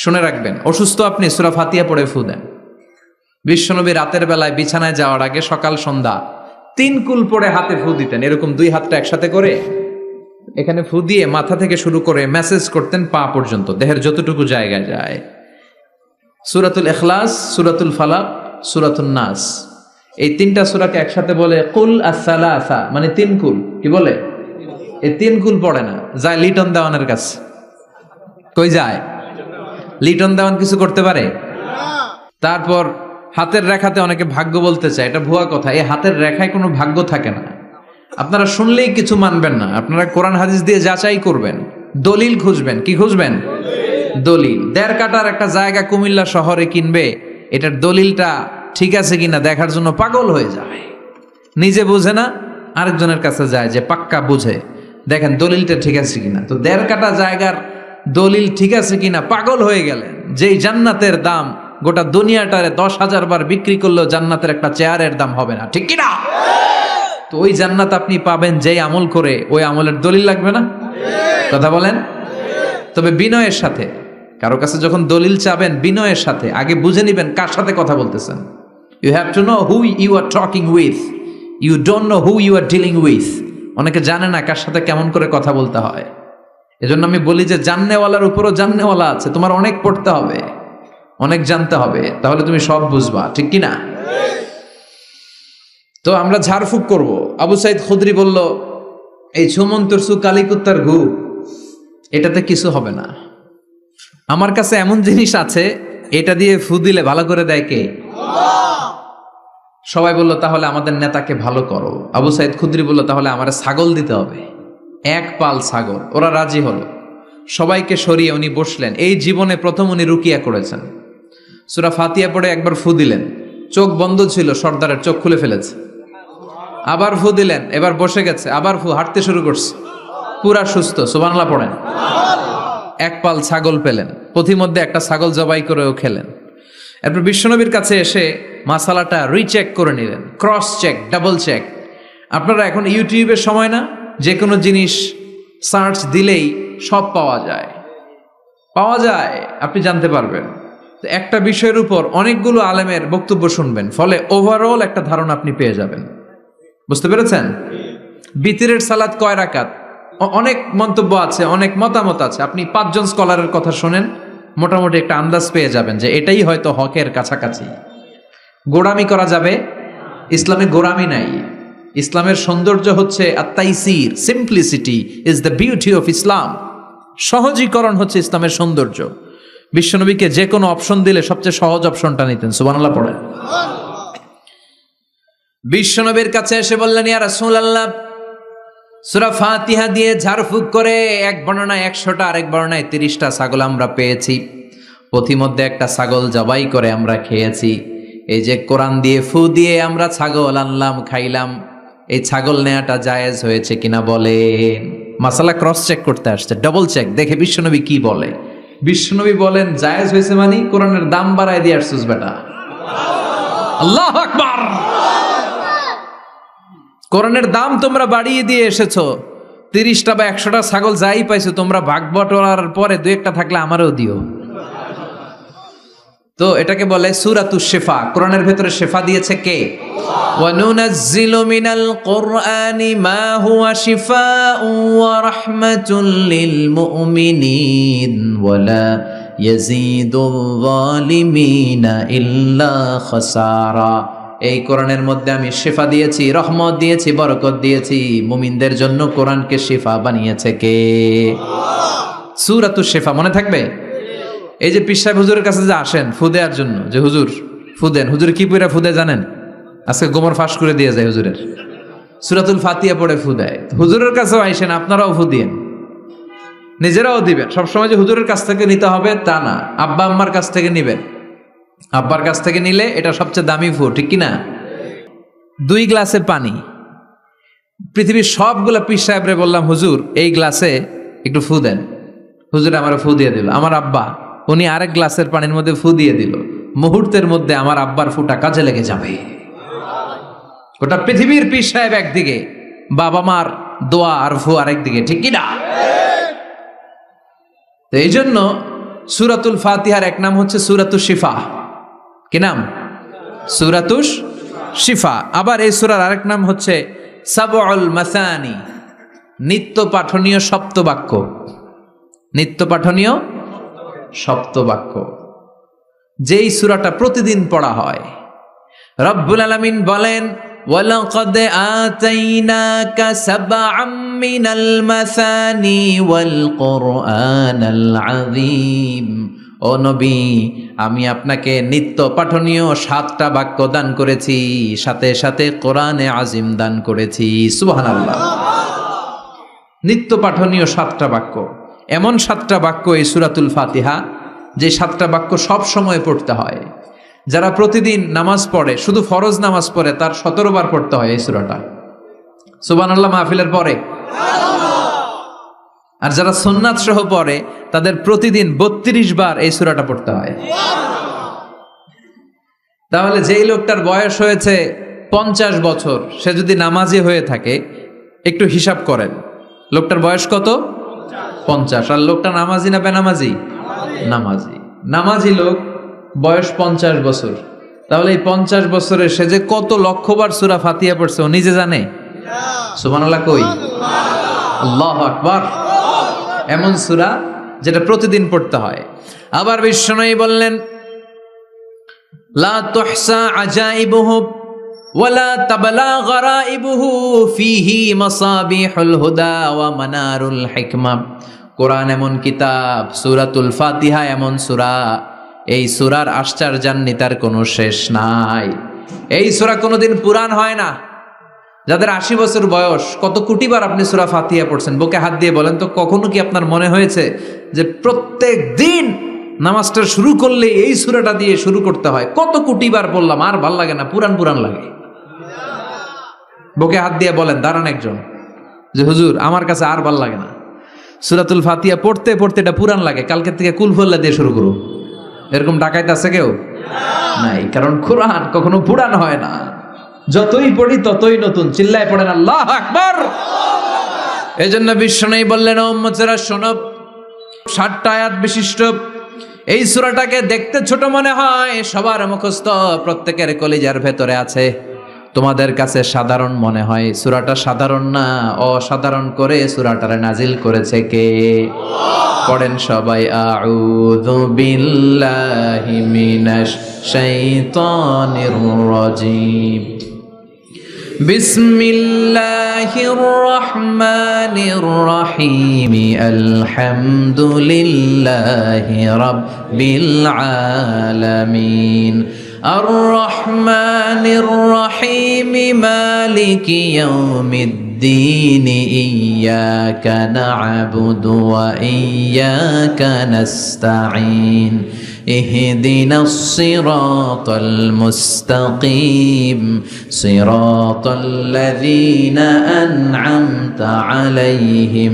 শুনে রাখবেন, অসুস্থ আপনি সূরা ফাতিহা পড়ে ফু দেন। বিশ্বনবী রাতের বেলায় বিছানায় যাওয়ার আগে সকাল সন্ধ্যা 3 কুল পড়ে হাতে ফু দিতেন। এরকম 2 হাতটা একসাথে করে এখানে ফু দিয়ে মাথা থেকে শুরু করে মেসেজ করতেন পা পর্যন্ত, দেহের যতটুকু জায়গায় যায়। সূরাতুল ইখলাস, সূরাতুল ফালাক, সূরাতুন নাস, এই 3টা সূরাকে একসাথে বলে কুল আস-সালাসা, মানে 3 কুল। কি বলে? এই 3 কুল পড়ে না, যায় লিটন দেওয়ানের কাছে। কই যায়? লিটন দেওয়ান কিছু করতে পারে? তারপর হাতের রেখাতে অনেকে ভাগ্য বলতে চায়, এটা ভুয়া কথা। এই হাতের রেখায় কোনো ভাগ্য থাকে না। আপনারা শুনলেই কিছু মানবেন না, আপনারা কোরআন হাদিস দিয়ে যাচাই করবেন, দলিল খুঁজবেন। কি খুঁজবেন? দলিল। 1.5 কাঠার একটা জায়গা কুমিল্লা শহরে কিনবে, এটার দলিলটা ঠিক আছে কিনা দেখার জন্য পাগল হয়ে যায়। নিজে বুঝে না, আরেকজনের কাছে যায় যে পাক্কা বুঝে, দেখেন দলিলটা ঠিক আছে কিনা। তো 1.5 কাঠা জায়গার দলিল ঠিক আছে কিনা পাগল হয়ে গেলেন। যেই জান্নাতের দাম গোটা দুনিয়াটারে 10,000 বার বিক্রি করলেও জান্নাতের একটা চেয়ারের দাম হবে না, ঠিক কিনা? তো ওই জান্নাত আপনি পাবেন যেই আমল করে, ওই আমলের দলিল লাগবে না? কথা বলেন। তবে বিনয়ের সাথে, কারো কাছে যখন দলিল চাবেন বিনয়ের সাথে আগে বুঝে নিবেন কার সাথে কথা বলতেছেন। You have to know who you are talking with, you don't know who you are dealing with. অনেকে জানে না কার সাথে কেমন করে কথা বলতে হয়। এজন্য আমি বলি যে জাননেওয়ালার উপরও জাননেওয়ালা আছে, তোমার অনেক পড়তে হবে, অনেক জানতে হবে, তাহলে তুমি সব বুঝবা, ঠিক কিনা? তো আমরা ঝাড়ফুঁক করব। আবু সাইদ খুদরি বলল, এই ছুমন্তর সু কালিকুত্তার ঘু, এটাতে কিছু হবে না। আমার কাছে এমন জিনিস আছে, এটা দিয়ে ফু দিলে ভালো করে দেয় কে? সবাই বলল তাহলে আমাদের নেতাকে ভালো করো। আবু সাইদ খুদরি বলল তাহলে আমার ছাগল দিতে হবে, 1 পাল ছাগল। ওরা রাজি হলো, সবাইকে সরিয়ে উনি বসলেন। এই জীবনে প্রথম উনি রুকিয়া করেছেন। সূরা ফাতিহা পড়ে একবার ফু দিলেন, চোখ বন্ধ ছিল, সর্দারের চোখ খুলে ফেলেছে। আবার ফু দিলেন, এবার বসে গেছে, আবার ফু, হাঁটতে শুরু করছে, পুরা সুস্থ। সুবহানাল্লাহ পড়েন। 1 পাল ছাগল পেলেন, পথিমধ্যে একটা ছাগল জবাই করেও খেলেন। এরপর বিশ্বনবীর কাছে এসে মাসালাটা রিচেক করে নিলেন, ক্রস চেক, ডাবল চেক। আপনারা এখন ইউটিউবের সময় না, যে কোনো জিনিস সার্চ দিলেই সব পাওয়া যায়, আপনি জানতে পারবেন। তো একটা বিষয়ের উপর অনেকগুলো আলেমের বক্তব্য শুনবেন, ফলে ওভারঅল একটা ধারণা আপনি পেয়ে যাবেন। বুঝতে পেরেছেন? বিতিরের সালাত কয় রাকাত, অনেক মন্তব্য আছে, অনেক মতামত আছে। আপনি 5 জন স্কলারের কথা শোনেন, মোটামুটি একটা আন্দাজ পেয়ে যাবেন যে এটাই হয়তো হকের কাছাকাছি। গোড়ামি করা যাবে? ইসলামে গোড়ামি নাই। ইসলামের সৌন্দর্য হচ্ছে আত-তাইসির, simplicity is the beauty of Islam. সহজীকরণ হচ্ছে ইসলামের সৌন্দর্য। বিশ্বনবীকে যে কোনো অপশন দিলে সবচেয়ে সহজ অপশনটা নিতেন। সুবহানাল্লাহ পড়েন। বিশ্বনবীর কাছে এসে বললেন, ইয়া রাসূলুল্লাহ, সূরা ফাতিহা দিয়ে ঝাড়ফুঁক করে এক বর্ণনায় 100টা, আরেক বর্ণনায় 30টা ছাগল আমরা পেয়েছি। পথিমধ্যে একটা ছাগল জবাই করে আমরা খেয়েছি। এই যে কোরআন দিয়ে ফু দিয়ে আমরা ছাগল আনলাম, খাইলাম, এই ছাগল নেয়াটা জায়েজ হয়েছে কিনা বলেন। মাসালা ক্রস চেক করতে আসছে, ডাবল চেক, দেখে বিশ্বনবী কি বলে। বিশ্বনবী বলেন জায়েজ হয়েছে মানে কোরআনের দাম বাড়ায় দিয়ে আসছিস বেটা। আল্লাহু আকবার। কোরআনের দাম তোমরা বাড়িয়ে দিয়ে এসেছো। 30টা বা 100টা ছাগল যাই পাইছো তোমরা, ভাগ বটোয়ারার পরে 2-1টা থাকলে আমারও দিও। তো এটাকে বলে সূরাতুশ শিফা। কোরআনের ভেতরে শিফা দিয়েছে কে? ওয়া নুনাজ্জিলু মিনাল কুরআনি মা হুয়া শিফাউন ওয়া রাহমাতুল লিল মুমিনিন ওয়া লা ইয়াজিদুল যালিমিনা ইল্লা খাসারা। এই কোরআনের মধ্যে আমি শিফা দিয়েছি, রহমত দিয়েছি, বরকত দিয়েছি। মুমিনদের জন্য কোরআনকে শিফা বানিয়েছে কে? সূরাতুশ শিফা মনে থাকবে? এই যে পীর সাহেব হুজুরের কাছে যে আসেন ফু দেওয়ার জন্য, যে হুজুর ফু দেন, হুজুর কি পড়ে ফু দেয় জানেন? আজকে গোমর ফাঁস করে দিয়ে যায় হুজুরের, সূরাতুল ফাতিহা পড়ে ফু দেয়। হুজুরের কাছেও আইসেন, আপনারাও ফু দিয়েন, নিজেরাও দিবেন। সবসময় যে হুজুরের কাছ থেকে নিতে হবে তা না, আব্বা আম্মার কাছ থেকে নিবেন। আব্বার কাছ থেকে নিলে এটা সবচেয়ে দামি ফু, ঠিক কিনা? 2 গ্লাসে পানি, পৃথিবীর সবগুলা পীর সাহেবরে বললাম হুজুর এই গ্লাসে একটু ফু দেন, হুজুর আমার ফু দিয়ে দিল। আমার আব্বা উনি আরেক গ্লাসের পানির মধ্যে ফু দিয়ে দিল। মুহূর্তের মধ্যে আমার আব্বার ফুটা কাজে লেগে যাবে। গোটা পৃথিবীর পীর সাহেব একদিকে, বাবা মার দোয়া আর ফু আরেক দিকে, ঠিক কিনা? তো এই জন্য সূরাতুল ফাতিহার এক নাম হচ্ছে সূরাতুশ শিফা। কি নাম? সূরাতুশ শিফা। আবার এই সূরার আরেক নাম হচ্ছে সাবউল মাসানি, নিত্য পাঠনীয় সপ্তবাক্য। নিত্য পাঠনীয় সপ্তবাক্য, যেই সূরাটা প্রতিদিন পড়া হয়। রব্বুল আলামিন বলেন وَلَقَدْ آتَيْنَاكَ سَبْعًا مِّنَ الْمَثَانِي وَالْقُرْآنَ الْعَظِيمَ। ও নবী, আমি আপনাকে নিত্য পাঠনীয় 7টা বাক্য দান করেছি, সাথে সাথে কোরআনে আজিম দান করেছি। সুবহানাল্লাহ। নিত্য পাঠনীয় 7টা বাক্য, এমন 7টা বাক্য এই সূরাতুল ফাতিহা, যে 7টা বাক্য সব সময় পড়তে হয়। যারা প্রতিদিন নামাজ পড়ে, শুধু ফরজ নামাজ পড়ে, তার 17 বার পড়তে হয় এই সূরাটা। সুবহানাল্লাহ মাহফিলের পরে। আর যারা সুন্নাত সহ পড়ে, তাদের প্রতিদিন 32 বার এই সূরাটা পড়তে হয়। তাহলে যেই লোকটার বয়স হয়েছে 50 বছর, সে যদি নামাজি হয়ে থাকে, একটু হিসাব করেন, লোকটার বয়স কত? 50। আর লোকটা নামাজি না বেনামাজি? নামাজি। নামাজি লোক বয়স 50 বছর, তাহলে এই 50 বছরে সে যে কত লক্ষবার সূরা ফাতিহা পড়ছে ও নিজে জানে? সুবহানাল্লাহ কই? আল্লাহু আকবার। এমন সূরা যেটা প্রতিদিন পড়তে হয়। আবার বিশ্বনবী বললেন, লা তুহসা আজাইবুহু ওয়ালা তাবলা গরাইবুহু ফীহি মাসাবিহুল হুদা ওয়া মানারুল হিকমা। কোরআন এমন কিতাব, সূরাতুল ফাতিহা এমন সূরা, এই সূরার আশ্চর্যান্বিতার কোনো শেষ নাই। এই সূরা কোনোদিন পুরান হয় না। যাদের 80 বছর বয়স, কত কোটিবার আপনি সূরা ফাতিহা পড়ছেন? বুকে হাত দিয়ে বলেন তো, কখনো কি আপনার মনে হয়েছে যে প্রত্যেক দিন নামাজটা শুরু করলে এই সূরাটা দিয়ে শুরু করতে হয়? কত কোটিবার বললাম, আর ভাল লাগে না, পুরান পুরান লাগে। বুকে হাত দিয়ে বলেন, দাঁড়ান একজন, যে হুজুর আমার কাছে আর ভাল লাগে না, সূরাতুল ফাতিহা পড়তে পড়তে এটা পুরান লাগে, কালকে থেকে কুল ফল্লা দিয়ে শুরু করো। এরকম ডাকাইতে আছে কেউ? নাই। কারণ কোরআন কখনো পুরান হয় না, যতই পড়ি ততই নতুন। চিল্লায় পড়েন আল্লাহু আকবার। এজন্য বিশ্বনবী বললেন, ও উম্মতেরা শোনো, 7টা আয়াত বিশিষ্ট এই সূরাটাকে দেখতে ছোট মনে হয়, সবার মুখস্থ, প্রত্যেকের কলিজার ভেতরে আছে। তোমাদের কাছে সাধারণ মনে হয়, সূরাটা সাধারণ না, অসাধারণ করে সূরাটারে নাজিল করেছে কে? পড়েন সবাই, আউযু বিল্লাহি মিনাশ শাইতানির রাজীম, বিসমিল্লাহির রহমানির রহিম, আলহামদুলিল্লাহি রাব্বিল আলামিন, আর রহমানির রহিম, মালিকি ইয়াউমিদ্দিন, ইয়্যাকা না'বুদু ওয়া ইয়্যাকা নাস্তাঈন, ইহদিনাস সিরাতাল মুস্তাকিম, সিরাতাল্লাযীনা আন'আমতা আলাইহিম,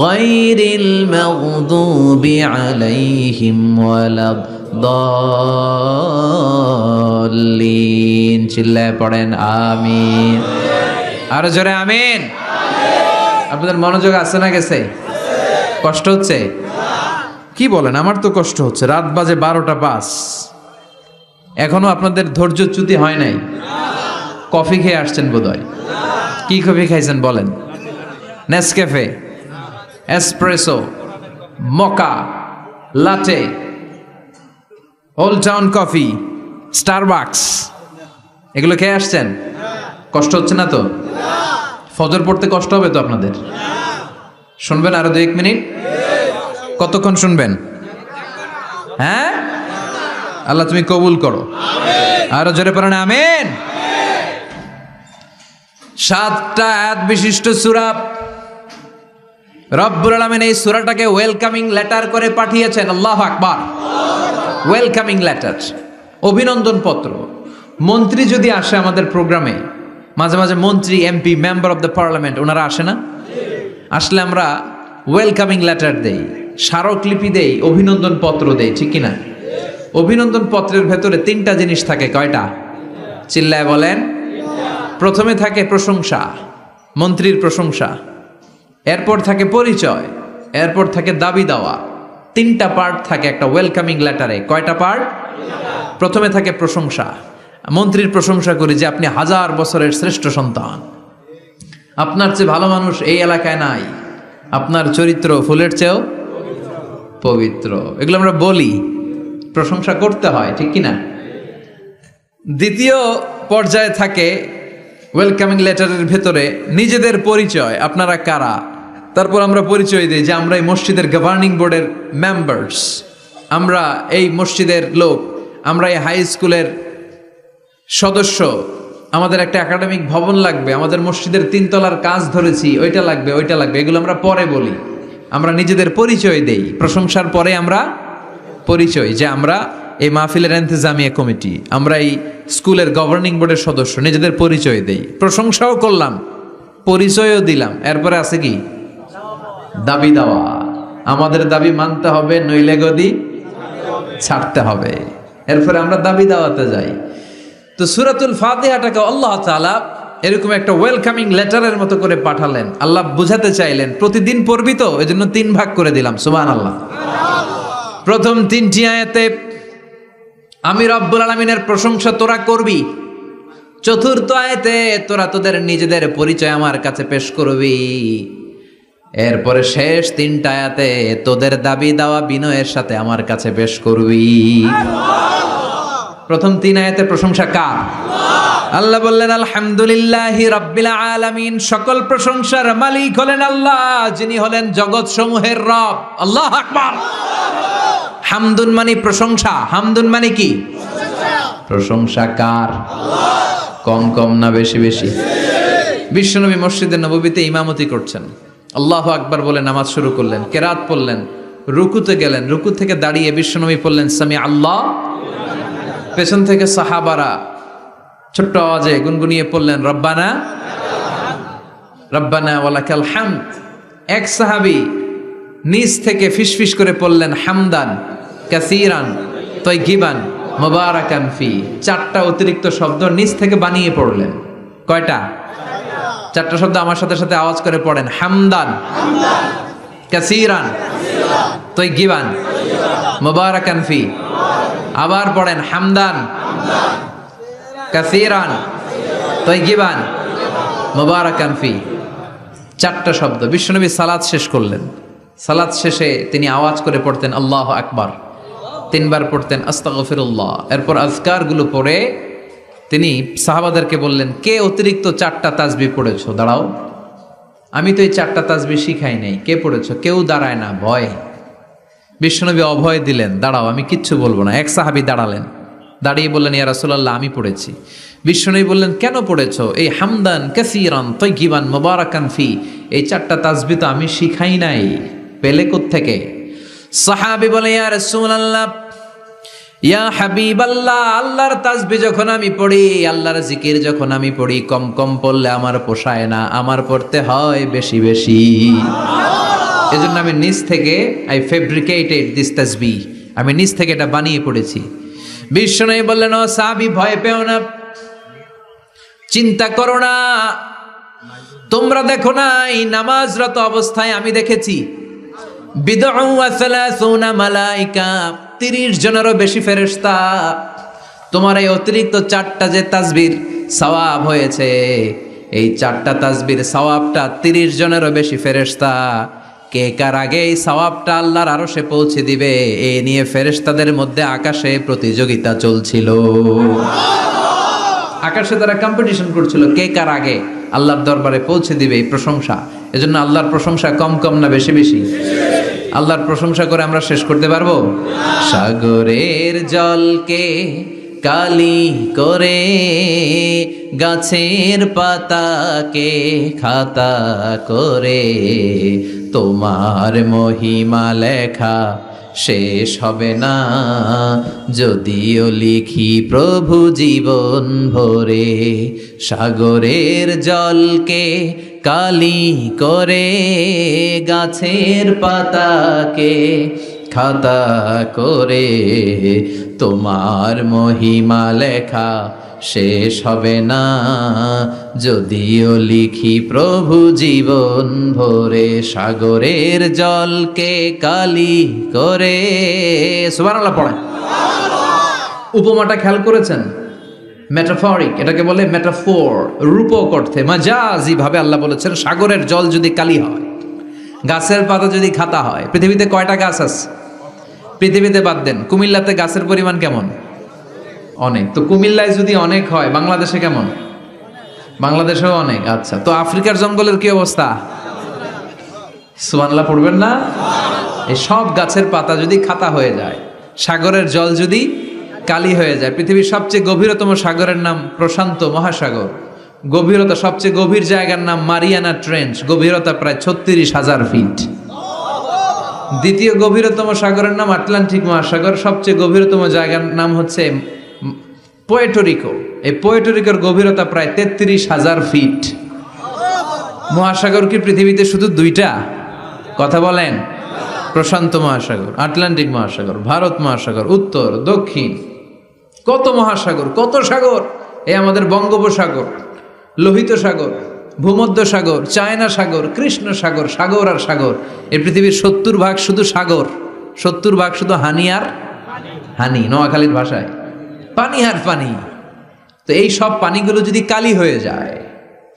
গায়রিল মাগদুবি আলাইহিম ওয়ালাদ-দাল্লিন। চিল্লায় পড়েন আমিন। আরো জোরে আমিন। আপনাদের মনোযোগ আছে না গেছে? কষ্ট হচ্ছে? কি বলেন? আমার তো কষ্ট হচ্ছে। রাত বাজে 12টা 5, এখনো আপনাদের ধৈর্যচ্যুতি হয় নাই? কফি খেয়ে আসছেন বোধহয়। কি কফি খাইছেন বলেন? Nescafe, espresso, মকা, লাটে, old town coffee, Starbucks, এগুলো খেয়ে আসছেন? কষ্ট হচ্ছে না তো? ফজর পড়তে কষ্ট হবে তো আপনাদের? শুনবেন আরো 2-1 মিনিট? কতক্ষণ শুনবেন? হ্যাঁ, আল্লাহ তুমি কবুল করো। আরো জোরে পড়েন আমিন। 7টা আয়াত বিশিষ্ট সূরা। রব্বুল আলামিন এই সূরাটাকে ওয়েলকামিং লেটার করে পাঠিয়েছেন। আল্লাহু আকবার। ওয়েলকামিং লেটার, অভিনন্দন পত্র। মন্ত্রী যদি আসে আমাদের প্রোগ্রামে, মাঝে মাঝে মন্ত্রী, MP, member of the parliament, ওনারা আসে না? আসলে আমরা ওয়েলকামিং লেটার দেই, স্মারকলিপি দেই, অভিনন্দন পত্র দেই, ঠিক কিনা? অভিনন্দন পত্রের ভেতরে 3টা জিনিস থাকে। কয়টা? চিল্লায় বলেন। প্রথমে থাকে প্রশংসা, মন্ত্রীর প্রশংসা, এরপর থাকে পরিচয়, এরপর থাকে দাবি দেওয়া। 3টা পার্ট থাকে একটা ওয়েলকামিং লেটারে। কয়টা পার্ট? প্রথমে থাকে প্রশংসা, মন্ত্রীর প্রশংসা করি যে আপনি 1000 বছরের শ্রেষ্ঠ সন্তান, আপনার চেয়ে ভালো মানুষ এই এলাকায় নাই, আপনার চরিত্র ফুলের চেয়েও পবিত্র। এগুলো আমরা বলি, প্রশংসা করতে হয়, ঠিক কিনা? দ্বিতীয় পর্যায়ে থাকে ওয়েলকামিং লেটারের ভেতরে নিজেদের পরিচয়, আপনারা কারা, তারপর আমরা পরিচয় দিই যে আমরা এই মসজিদের গভর্নিং বোর্ডের মেম্বার্স, আমরা এই মসজিদের লোক, আমরা এই হাই স্কুলের সদস্য, আমাদের একটা একাডেমিক ভবন লাগবে, আমাদের মসজিদের 3 তলার কাজ ধরেছি, ওইটা লাগবে ওইটা লাগবে, এগুলো আমরা পরে বলি। আমরা নিজেদের পরিচয় দেই, প্রশংসার পরে আমরা পরিচয় যে আমরা এই মাহফিলের ইন্তেজামিয়া কমিটি, আমরা এই স্কুলের গভর্নিং বোর্ডের সদস্য, নিজেদের পরিচয় দেই, প্রশংসাও করলাম, পরিচয়ও দিলাম। এরপরে আছে কি দাবি দেওয়া, আমাদের দাবি মানতে হবে, নইলে গদি ছাড়তে হবে। এরপরে আমরা দাবি দেওয়াতে যাই। তো সূরাতুল ফাতিহাটাকে আল্লাহ তাআলা এরকম একটা ওয়েলকামিং লেটারের মতো করে পাঠালেন। আল্লাহ বুঝাতে চাইলেন প্রতিদিন পড়বি তো, এজন্য 3 ভাগ করে দিলাম। সুবহানাল্লাহ। প্রথম 3টি আয়াতে আমি রব্বুল আলামিনের প্রশংসা তোরা করবি, চতুর্থ আয়াতে তোরা তোদের নিজেদের পরিচয় আমার কাছে পেশ করবি, এরপরে শেষ 3টা আয়াতে তোদের দাবি দাওয়া বিনয়ের সাথে আমার কাছে পেশ করবি। প্রথম 3 আয়াতে প্রশংসা কার? আল্লাহ বললেন আলহামদুলিল্লাহি রাব্বিল আলামিন, সকল প্রশংসার মালিক হলেন আল্লাহ, যিনি হলেন জগৎ সমূহের রব। আল্লাহু আকবার। হামদুন মানে প্রশংসা, হামদুন মানে কি? প্রশংসা কার? কম কম না বেশি বেশি? বিশ্বনবী মসজিদে নববীতে ইমামতি করছেন, আল্লাহু আকবার বলে নামাজ শুরু করলেন, কেরাত পড়লেন, রুকুতে গেলেন, রুকু থেকে দাঁড়িয়ে বিশ্বনবী পড়লেন সামি আল্লাহ। পেছন থেকে সাহাবারা ছোট্ট আওয়াজে গুনগুনিয়ে পড়লেন রব্বানা রব্বানা ওয়ালাকাল হামদ। এক সাহাবী নিচ থেকে ফিসফিস করে পড়লেন হামদান কাসীরান তাইয়িবান মুবারাকান ফি। 4টা অতিরিক্ত শব্দ নিচ থেকে বানিয়ে পড়লেন। কয়টা? 4টা শব্দ আমার সাথে সাথে আওয়াজ করে পড়েন, হামদান কাসীরান তাইয়িবান মুবারাকান ফি। আবার পড়েন হামদান কাসীরান তাইয়িবান মুবারাকান ফি। 4টা শব্দ। বিশ্বনবী সালাত শেষ করলেন, সালাত শেষে তিনি আওয়াজ করে পড়তেন আল্লাহু আকবার, 3 বার পড়তেন আস্তাগফিরুল্লাহ। এরপর আজকারগুলো পড়ে তিনি সাহাবাদেরকে বললেন, কে অতিরিক্ত 4টা তাসবিহ পড়েছো? দাঁড়াও, আমি তো এই 4টা তাসবিহ শিখাই নাই, কে পড়েছো? কেউ দাঁড়ায় না, ভয়। বিশ্বনবী অভয় দিলেন, দাঁড়াও আমি কিচ্ছু বলবো না। এক সাহাবী দাঁড়ালেন, দাঁড়িয়ে বললেন ইয়া রাসূলুল্লাহ আমি পড়েছি। বিশ্বনবী বললেন কেন পড়েছো? এই হামদান কাসীরান তাইয়িবান মুবারাকান ফি, এই 4টা তাসবিহ তো আমি শিখাই নাই, পেলে কোত্থেকে? সাহাবী বলে ইয়া রাসূলুল্লাহ ইয়া হাবিবাল্লাহ, আল্লাহর তাসবিহ যখন আমি পড়ি, আল্লাহর জিকির যখন আমি পড়ি, কম কম পড়লে আমার পোষায় না, আমার পড়তে হয় বেশি বেশি। এজন্য আমি নিজ থেকে আই ফেব্রিকেটেড দিস তাসবিহ, আমি নিজ থেকে এটা বানিয়ে পড়েছি। বিশ্বনবী বললেন ও সাহাবী ভয় পেও না, চিন্তা করো না, তোমরা দেখো না এই নামাজরত অবস্থায় আমি দেখেছি বিদউ ওয়া সালাসুনা মালাইকা, 30 জনেরও বেশি ফেরেশতা। তোমার এই অতিরিক্ত 4টা যে তাসবির সওয়াব হয়েছে, এই 4টা তাসবির সওয়াবটা 30 জনেরও বেশি ফেরেশতা কে কার আগে এই সওয়াবটা আল্লাহর আরশে পৌঁছে দিবে, এ নিয়ে ফেরেশতাদের মধ্যে আকাশে প্রতিযোগিতা চলছিল। আকাশে তারা কম্পিটিশন করছিল কে কার আগে আল্লাহর দরবারে পৌঁছে দিবে এই প্রশংসা। এজন্য আল্লাহর প্রশংসা কম কম না বেশি বেশি? আল্লাহর প্রশংসা করে আমরা শেষ করতে পারবো? সাগরের জলকে কালি করে, গাছের পাতাকে খাতা করে, তোমার মহিমা লেখা শেষ হবে না, যদিও লিখি প্রভু জীবন ভরে। সাগরের জলকে কালি করে, গাছের পাতাকে খাতা করে, তোমার মহিমা লেখা শেষ হবে না, যদিও লিখি প্রভু জীবন ভরে। সাগরের জলকে কালি করে, সুবহানাল্লাহ পড়েন। উপমাটা খেয়াল করেছেন? মেটাফরিক, এটাকে বলে মেটাফোর, রূপক অর্থে মাজাজি ভাবে আল্লাহ বলেছেন সাগরের জল যদি কালি হয়, গাছের পাতা যদি খাতা হয়। পৃথিবীতে কয়টা গাছ আছে? পৃথিবীতে বাদ দেন, কুমিল্লাতে গাছের পরিমাণ কেমন? অনেক। তো কুমিল্লায় যদি অনেক হয়, বাংলাদেশে কেমন? বাংলাদেশেও অনেক। আচ্ছা, তো আফ্রিকার জঙ্গলের কি অবস্থা? সুবহানাল্লাহ পড়বেন না? এই সব গাছের পাতা যদি খাতা হয়ে যায়, সাগরের জল যদি কালি হয়ে যায়, পৃথিবীর সবচেয়ে গভীরতম সাগরের নাম প্রশান্ত মহাসাগর, গভীরতা সবচেয়ে গভীর জায়গার নাম মারিয়ানা ট্রেঞ্চ, গভীরতা প্রায় 36,000 ফিট। দ্বিতীয় গভীরতম সাগরের নাম আটলান্টিক মহাসাগর, সবচেয়ে গভীরতম জায়গার নাম হচ্ছে পোয়েটোরিকো। এই পোয়েটোরিকোর গভীরতা প্রায় 33,000 ফিট। মহাসাগর কি পৃথিবীতে শুধু দুইটা? কথা বলেন। প্রশান্ত মহাসাগর, আটলান্টিক মহাসাগর, ভারত মহাসাগর, উত্তর দক্ষিণ, কত মহাসাগর, কত সাগর। এই আমাদের বঙ্গোপসাগর, লোহিত সাগর, ভূমধ্য সাগর, চায়না সাগর, কৃষ্ণ সাগর, সাগর আর সাগর। এই পৃথিবীর 70% শুধু সাগর, 70% শুধু হানি আর হানি, নোয়াখালীর ভাষায় পানি আর পানি। তো এই সব পানিগুলো যদি কালি হয়ে যায়,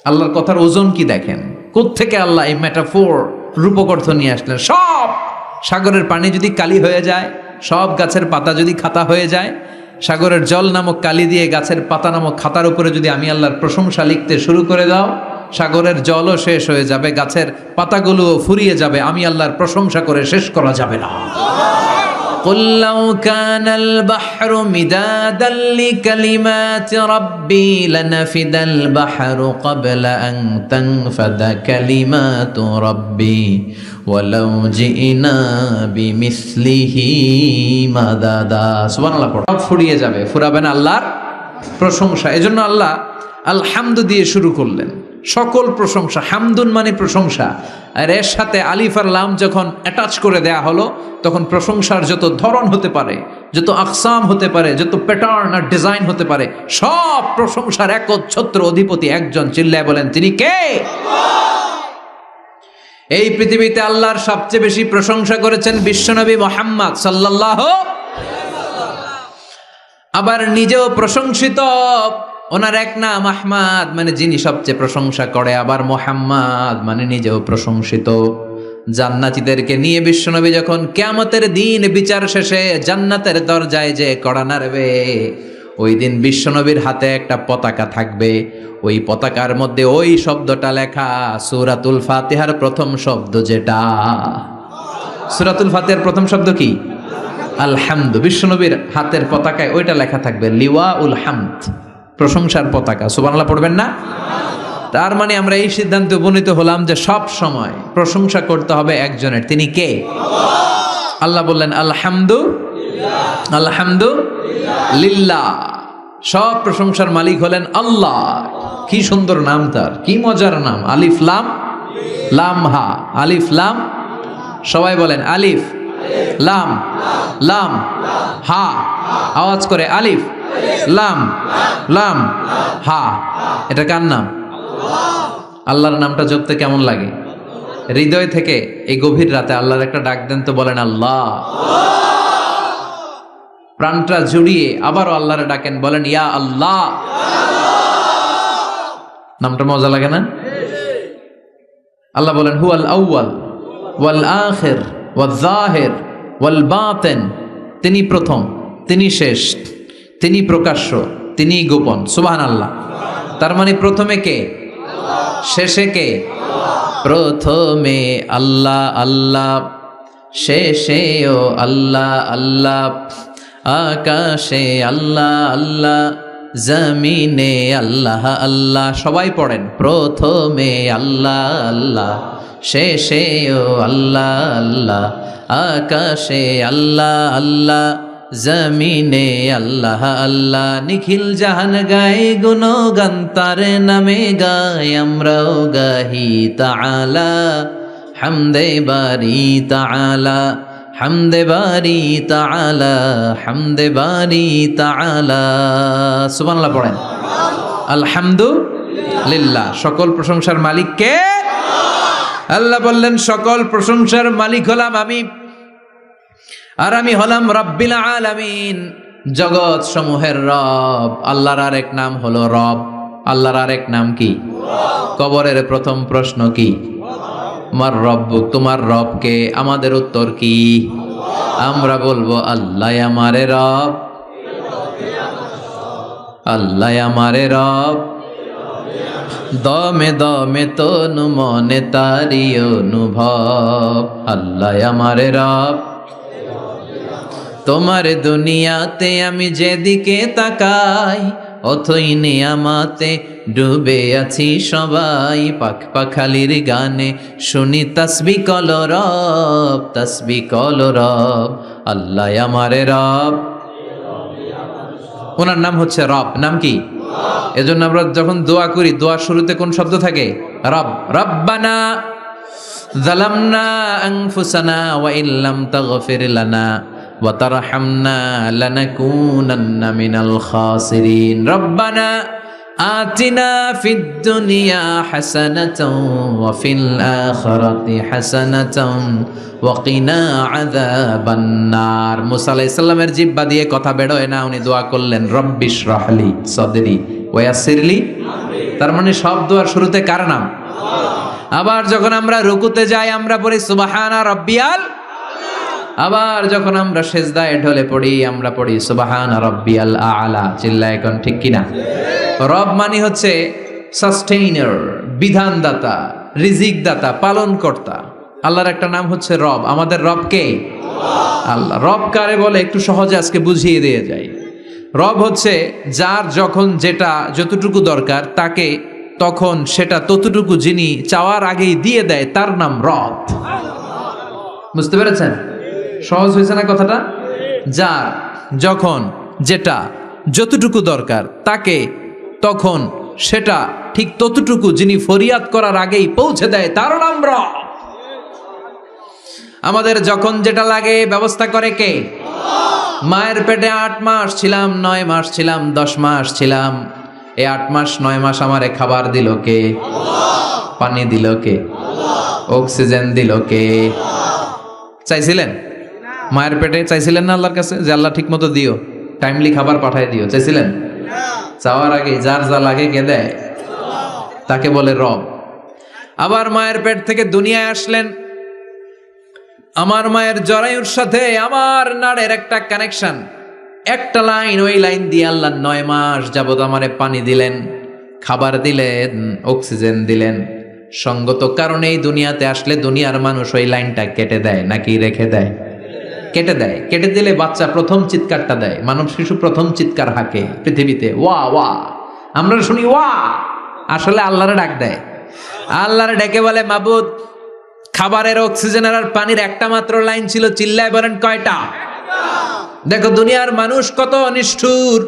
আল্লাহর কথার ওজন কি দেখেন। কোত্থেকে আল্লাহ এই মেটাফোর রূপক অর্থ নিয়ে আসলেন। সব সাগরের পানি যদি কালি হয়ে যায়, সব গাছের পাতা যদি খাতা হয়ে যায়, সাগরের জল নামক কালি দিয়ে গাছের পাতা নামক খাতার উপরে যদি আমি আল্লাহর প্রশংসা লিখতে শুরু করে দাও, সাগরের জলও শেষ হয়ে যাবে, গাছের পাতাগুলোও ফুরিয়ে যাবে, আমি আল্লাহর প্রশংসা করে শেষ করা যাবে না। قل لو كان البحر مدادا لكلمات ربي لنفد البحر قبل أن تنفد كلمات ربي ولو جئنا بمثله مددا। সুবহানাল্লাহ পড়ো। ফুরিয়ে যাবে, ফুরাবে না আল্লাহর প্রশংসা। এজন্য আল্লাহ আলহামদু দিয়ে শুরু করলেন। সকল প্রশংসা, হামদুন মানে প্রশংসা, আর এর সাথে আলিফ আর লাম যখন অ্যাটাচ করে দেয়া হলো, তখন প্রশংসার যত ধরন হতে পারে, যত আকসাম হতে পারে, যত প্যাটার্ন আর ডিজাইন হতে পারে, সব প্রশংসার একচ্ছত্র অধিপতি একজন। চিল্লায় বলেন, তিনি কে? এই পৃথিবীতে আল্লাহর সবচেয়ে বেশি প্রশংসা করেছেন বিশ্বনবী মুহাম্মদ সাল্লাল্লাহু, আবার নিজেও প্রশংসিত। ওনার এক নাম আহমদ, মানে যিনি সবচেয়ে প্রশংসা করে, আবার মুহাম্মদ মানে নিজেও প্রশংসিত। জান্নাতীদেরকে নিয়ে বিশ্বনবী যখন কিয়ামতের দিন বিচার শেষে জান্নাতের দরজায় যে কড়া নাড়বে, ওই দিন বিশ্বনবীর হাতে একটা পতাকা থাকবে। ওই পতাকার মধ্যে ওই শব্দটা লেখা, সূরাতুল ফাতিহার প্রথম শব্দ যেটা। সূরাতুল ফাতিহার প্রথম শব্দ কি? আলহামদু। বিশ্বনবীর হাতের পতাকায় ওইটা লেখা থাকবে, লিওয়াউল হামদ, প্রশংসার পতাকা। সুবহানাল্লাহ পড়বেন না? তার মানে আমরা এই সিদ্ধান্তে উপনীত হলাম যে সব সময় প্রশংসা করতে হবে একজনের। তিনি কে? আল্লাহ বললেন আলহামদু, আলহামদু লিল্লাহ। সব প্রশংসার মালিক হলেন আল্লাহ। কি সুন্দর নাম তার, কি মজার নাম। আলিফ লাম লাম হা, আলিফ লাম। সবাই বলেন আলিফ লাম লাম হা। আওয়াজ করে আলিফ লাম লাম হা। এটা কার নাম? আল্লাহর নামটা জপতে কেমন লাগে? হৃদয় থেকে এই গভীর রাতে আল্লাহর একটা ডাক দেন তো, বলেন আল্লাহ। প্রাণটা জুড়িয়ে আবারও আল্লাহর ডাকেন, বলেন ইয়া আল্লাহ। নামটা মজা লাগে না? আল্লাহ বলেন হুয়াল আউয়াল ওয়াল আখির ওয়াল যাহির ওয়াল বাতিন। তিনি প্রথম, তিনি শেষ, তিনি প্রকাশ্য, তিনি গোপন। সুবহানাল্লাহ। তার মানে প্রথমে কে, শেষে কে? প্রথমে আল্লাহ আল্লাহ, শেষেও আল্লাহ আল্লাহ, আকাশে আল্লাহ আল্লাহ, জমিনে আল্লাহ আল্লাহ। সবাই পড়েন, প্রথমে আল্লাহ আল্লাহ, শেষেও আল্লাহ আল্লাহ, আকাশে আল্লাহ আল্লাহ, জমিনে আল্লাহ আল্লাহ। নিখিল জাহান গায়ে গুণগান তার নামে গায়, আমরাও গাহি তাআলা হামদে বারি তাআলা, হামদে বারি তাআলা, হামদে বারি তাআলা। সুবহানাল্লাহ পড়েন। আলহামদুলিল্লাহ। সকল প্রশংসার মালিক কে? আল্লাহ বললেন সকল প্রশংসার মালিক হলাম আমি, আর আমি হলাম রব্বিল আলামিন, জগৎ সমূহের রব। আল্লাহর আরেক নাম হলো রব। আল্লাহর আরেক নাম কি? কবরের প্রথম প্রশ্ন কি? আমার রব্বুক, তোমার রব কে? আমাদের উত্তর কি? আমরা বলবো আল্লাহ আমারে রব, আল্লাহ আমারে রব, দমে দমে তনু মনে তারি অনুভব। আল্লাহ আমার রব, তোমার দুনিয়াতে আমি যেদিকে তাকাই, অথই নিয়ামাতে ডুবে আছি সবাই। পাখ পাখালির গানে শুনি তাসবিহ কলরব, তাসবিহ কলরব। আল্লাহ আমার রব, ওনার নাম হচ্ছে রব। নাম কি? এজন্য আমরা যখন দোয়া করি, দোয়ার শুরুতে কোন শব্দ থাকে? রব। রব্বানা যালামনা আনফুসানা ওয়া ইল্লাম তাগফির লানা ওয়া তারহামনা লানাকুনান্না মিনাল খাসিরিন। রব্বানা আতিনা ফিদ দুনিয়া হাসানাতাও ওয়া ফিল আখিরাতি হাসানাতাও ওয়া কিনা আযাবান নার। মুসা আলাইহিস সালামের জিহ্বা দিয়ে কথা বের হয় না, উনি দোয়া করলেন রব্বিশ রাহলি সাদরি ওয়া ইয়াসসিরলি। তার মানে সব দোয়ার শুরুতে কার নাম? আবার যখন আমরা রুকুতে যাই আমরা পড়ি সুবহানা রাব্বিয়াল। আবার যখন আমরা সেজদায় ঢলে পড়ি আমরা পড়ি সুবহানা রাব্বিয়াল আ'লা। চিল্লায় এখন ঠিক কিনা? রব মানে হচ্ছে সাস্টেইনার, বিধানদাতা, রিজিক দাতা, পালন কর্তা। আল্লাহর একটা নাম হচ্ছে রব। আমাদের রব কে? আল্লাহ। রব কারে বলে একটু সহজে আজকে বুঝিয়ে দিয়ে যায়। রব হচ্ছে যার যখন যেটা যতটুকু দরকার তাকে তখন সেটা ততটুকু যিনি চাওয়ার আগেই দিয়ে দেয়, তার নাম রব। বুঝতে পেরেছেন? সহজ হয়েছে না কথাটা? যার যখন যেটা যতটুকু দরকার তাকে তখন সেটা ঠিক ততটুকু যিনি ফরিয়াদ করার আগেই পৌঁছে দেয়, তার নাম রব। আমাদের যখন যেটা লাগে ব্যবস্থা করে কে? মায়ের পেটে 8 মাস ছিলাম, 9 মাস ছিলাম, 10 মাস ছিলাম। এই 8 মাস 9 মাস আমারে খাবার দিল কে? পানি দিল কে? অক্সিজেন দিল কে? চাইছিলেন? মায়ের পেটে চাইছিলেন না আল্লাহর কাছে যে আল্লাহ ঠিক মতো দিও, টাইমলি খাবার পাঠায় দিও? চাইছিলেন? চাওয়ার আগে যার যা লাগে কে দেয়? তাকে বলে রব। আবার মায়ের পেট থেকে দুনিয়ায় আসলেন, আমার মায়ের জরায়ুর সাথে আমার নাড়ের একটা কানেকশন, একটা লাইন, ওই লাইন দিয়ে আল্লাহ 9 মাস যাবত আমারে পানি দিলেন, খাবার দিলেন, অক্সিজেন দিলেন। সঙ্গত কারণেই দুনিয়াতে আসলে দুনিয়ার মানুষ ওই লাইনটা কেটে দেয় নাকি রেখে দেয়? কেটে দেয়। কেটে দিলে বাচ্চা প্রথম চিৎকারটা দেয়, মানব শিশু প্রথম চিৎকার হাঁকে পৃথিবীতে, ওয়া ওয়া। আমরা শুনি ওয়া, আসলে আল্লাহরে ডাক দেয়। আল্লাহরে ডেকে বলে, মাবুদ খাবারের, অক্সিজেনের আর পানির একটা মাত্র লাইন ছিল, চিল্লায় বলেন কয়টা? দেখো দুনিয়ার মানুষ কত নিষ্ঠুর।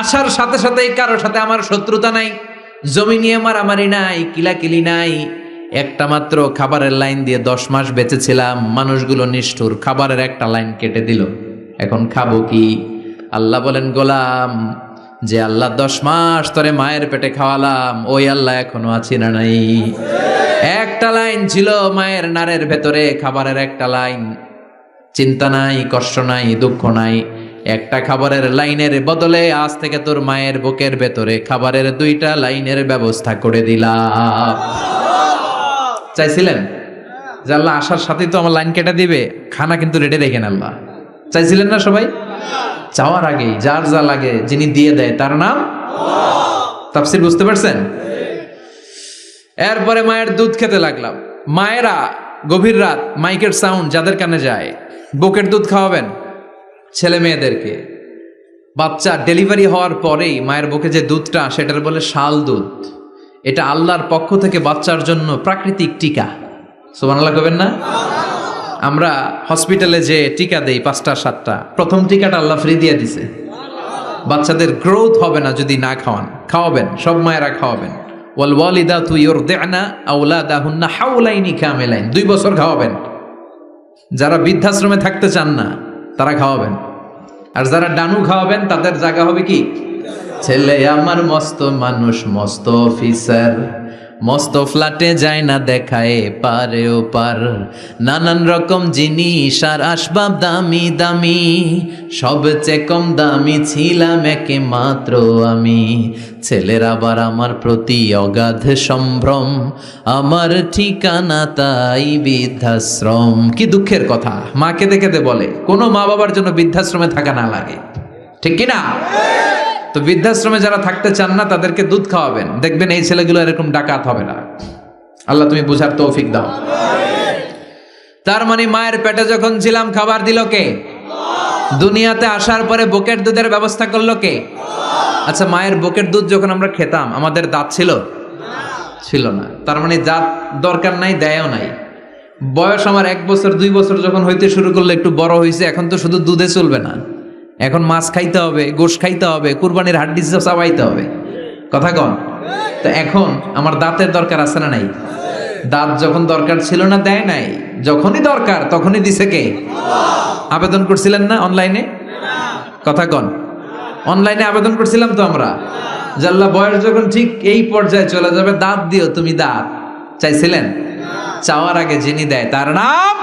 আসার সাথে সাথেই কারোর সাথে আমার শত্রুতা নাই, জমি নিয়ে মারামারি নাই, কিলাকিলি নাই। একটা মাত্র খাবারের লাইন দিয়ে 10 মাস বেঁচেছিলাম। মানুষগুলো নিষ্ঠুর, খাবারের একটা লাইন কেটে দিল, এখন খাবো কি? আল্লাহ বলেন, গোলাম, যে আল্লাহ 10 মাস ধরে মায়ের পেটে খাওয়ালাম, ওই আল্লাহ এখনো আছি না নাই? একটা লাইন ছিল মায়ের নাড়ের ভেতরে, খাবারের একটা লাইন। চিন্তা নাই, কষ্ট নাই, দুঃখ নাই। একটা খাবারের লাইনের বদলে আজ থেকে তোর মায়ের বুকের ভেতরে খাবারের 2টা লাইনের ব্যবস্থা করে দিলাম। চাইছিলেন যে আল্লাহ আসার সাথেই তো আমার লাইন কেটে দিবে, খানা কিন্তু রেডি রেখেন আল্লাহ? চাইছিলেন না সবাই? চাওয়ার আগেই যার যা লাগে যিনি দিয়ে দেয় তার নাম। তাফসীর বুঝতে পারছেন? এরপরে মায়ের দুধ খেতে লাগলাম। মায়েরা গভীর রাত মাইকের সাউন্ড যাদের কানে যায়, বুকের দুধ খাওয়াবেন ছেলে মেয়েদেরকে। বাচ্চা ডেলিভারি হওয়ার পরেই মায়ের বুকে যে দুধটা, সেটার বলে শাল দুধ। এটা আল্লাহর পক্ষ থেকে বাচ্চার জন্য প্রাকৃতিক টিকা। সুবহানাল্লাহ কবেন না? আমরা হসপিটালে যে টিকা দেই 5টা 7টা, প্রথম টিকাটা আল্লাহ ফ্রি দিয়ে দিছে। বাচ্চাদের গ্রোথ হবে না যদি না খাওয়ান। খাওয়াবেন, সব মায়েরা খাওয়াবেন। ওয়াল ওয়ালিদাতু ইউরদি'না আওলাদাহুন্না হাওলাইনি কামিলাইন, 2 বছর খাওয়াবেন। যারা বৃদ্ধাশ্রমে থাকতে চান না তারা খাওয়াবেন। আর যারা ডানু খাওয়াবেন তাদের জায়গা হবে কি? ছেলে আমার মস্ত মানুষ, মস্ত অফিসার, মস্ত ফ্ল্যাটে যায় না দেখায় পারে ও পার, নানান রকম জিনিস আর আসবাব দামি দামি, সবচেয়ে কম দামি ছিলাম একে মাত্র আমি। ছেলের আবার আমার প্রতি অগাধ সম্ভ্রম, আমার ঠিকানা তাই বৃদ্ধাশ্রম। কি দুঃখের কথা, মা কেঁদে কেঁদে বলে কোনো মা বাবার জন্য বৃদ্ধাশ্রমে থাকা না লাগে, ঠিক কিনা? তো বৃদ্ধাশ্রমে যারা থাকতে চান না তাদেরকে দুধ খাওয়াবেন, দেখবেন এই ছেলেগুলো এরকম ডাকাত হবে না। আল্লাহ তুমি বুঝার তৌফিক দাও। তার মানে মায়ের পেটে যখন ছিলাম খাবার দিল কে? দুনিয়াতে আসার পরে বুকের দুধের ব্যবস্থা করলো কে? আচ্ছা, মায়ের বুকের দুধ যখন আমরা খেতাম আমাদের দাঁত ছিল না। তার মানে দাঁত দরকার নাই, দেয়ও নাই। বয়স আমার 1 বছর 2 বছর যখন হইতে শুরু করলো, একটু বড় হয়েছে, এখন তো শুধু দুধে চলবে না, এখন মাছ খাইতে হবে, গোশত খাইতে হবে, কুরবানির হাড্ডি চাবাইতে হবে। কথা কন। তো এখন আমার দাঁতের দরকার আছে না নাই? দাঁত যখন দরকার ছিল না দেয় নাই, যখনই দরকার তখনই দিছে কে? আবেদন করছিলেন না অনলাইনে? কথা কন। অনলাইনে আবেদন করছিলাম তো আমরা, জাল্লা বয়স যখন ঠিক এই পর্যায়ে চলে যাবে দাঁত দিও তুমি, দাঁত চাইছিলেন? চাওয়ার আগে যিনি দেয় তার নাম।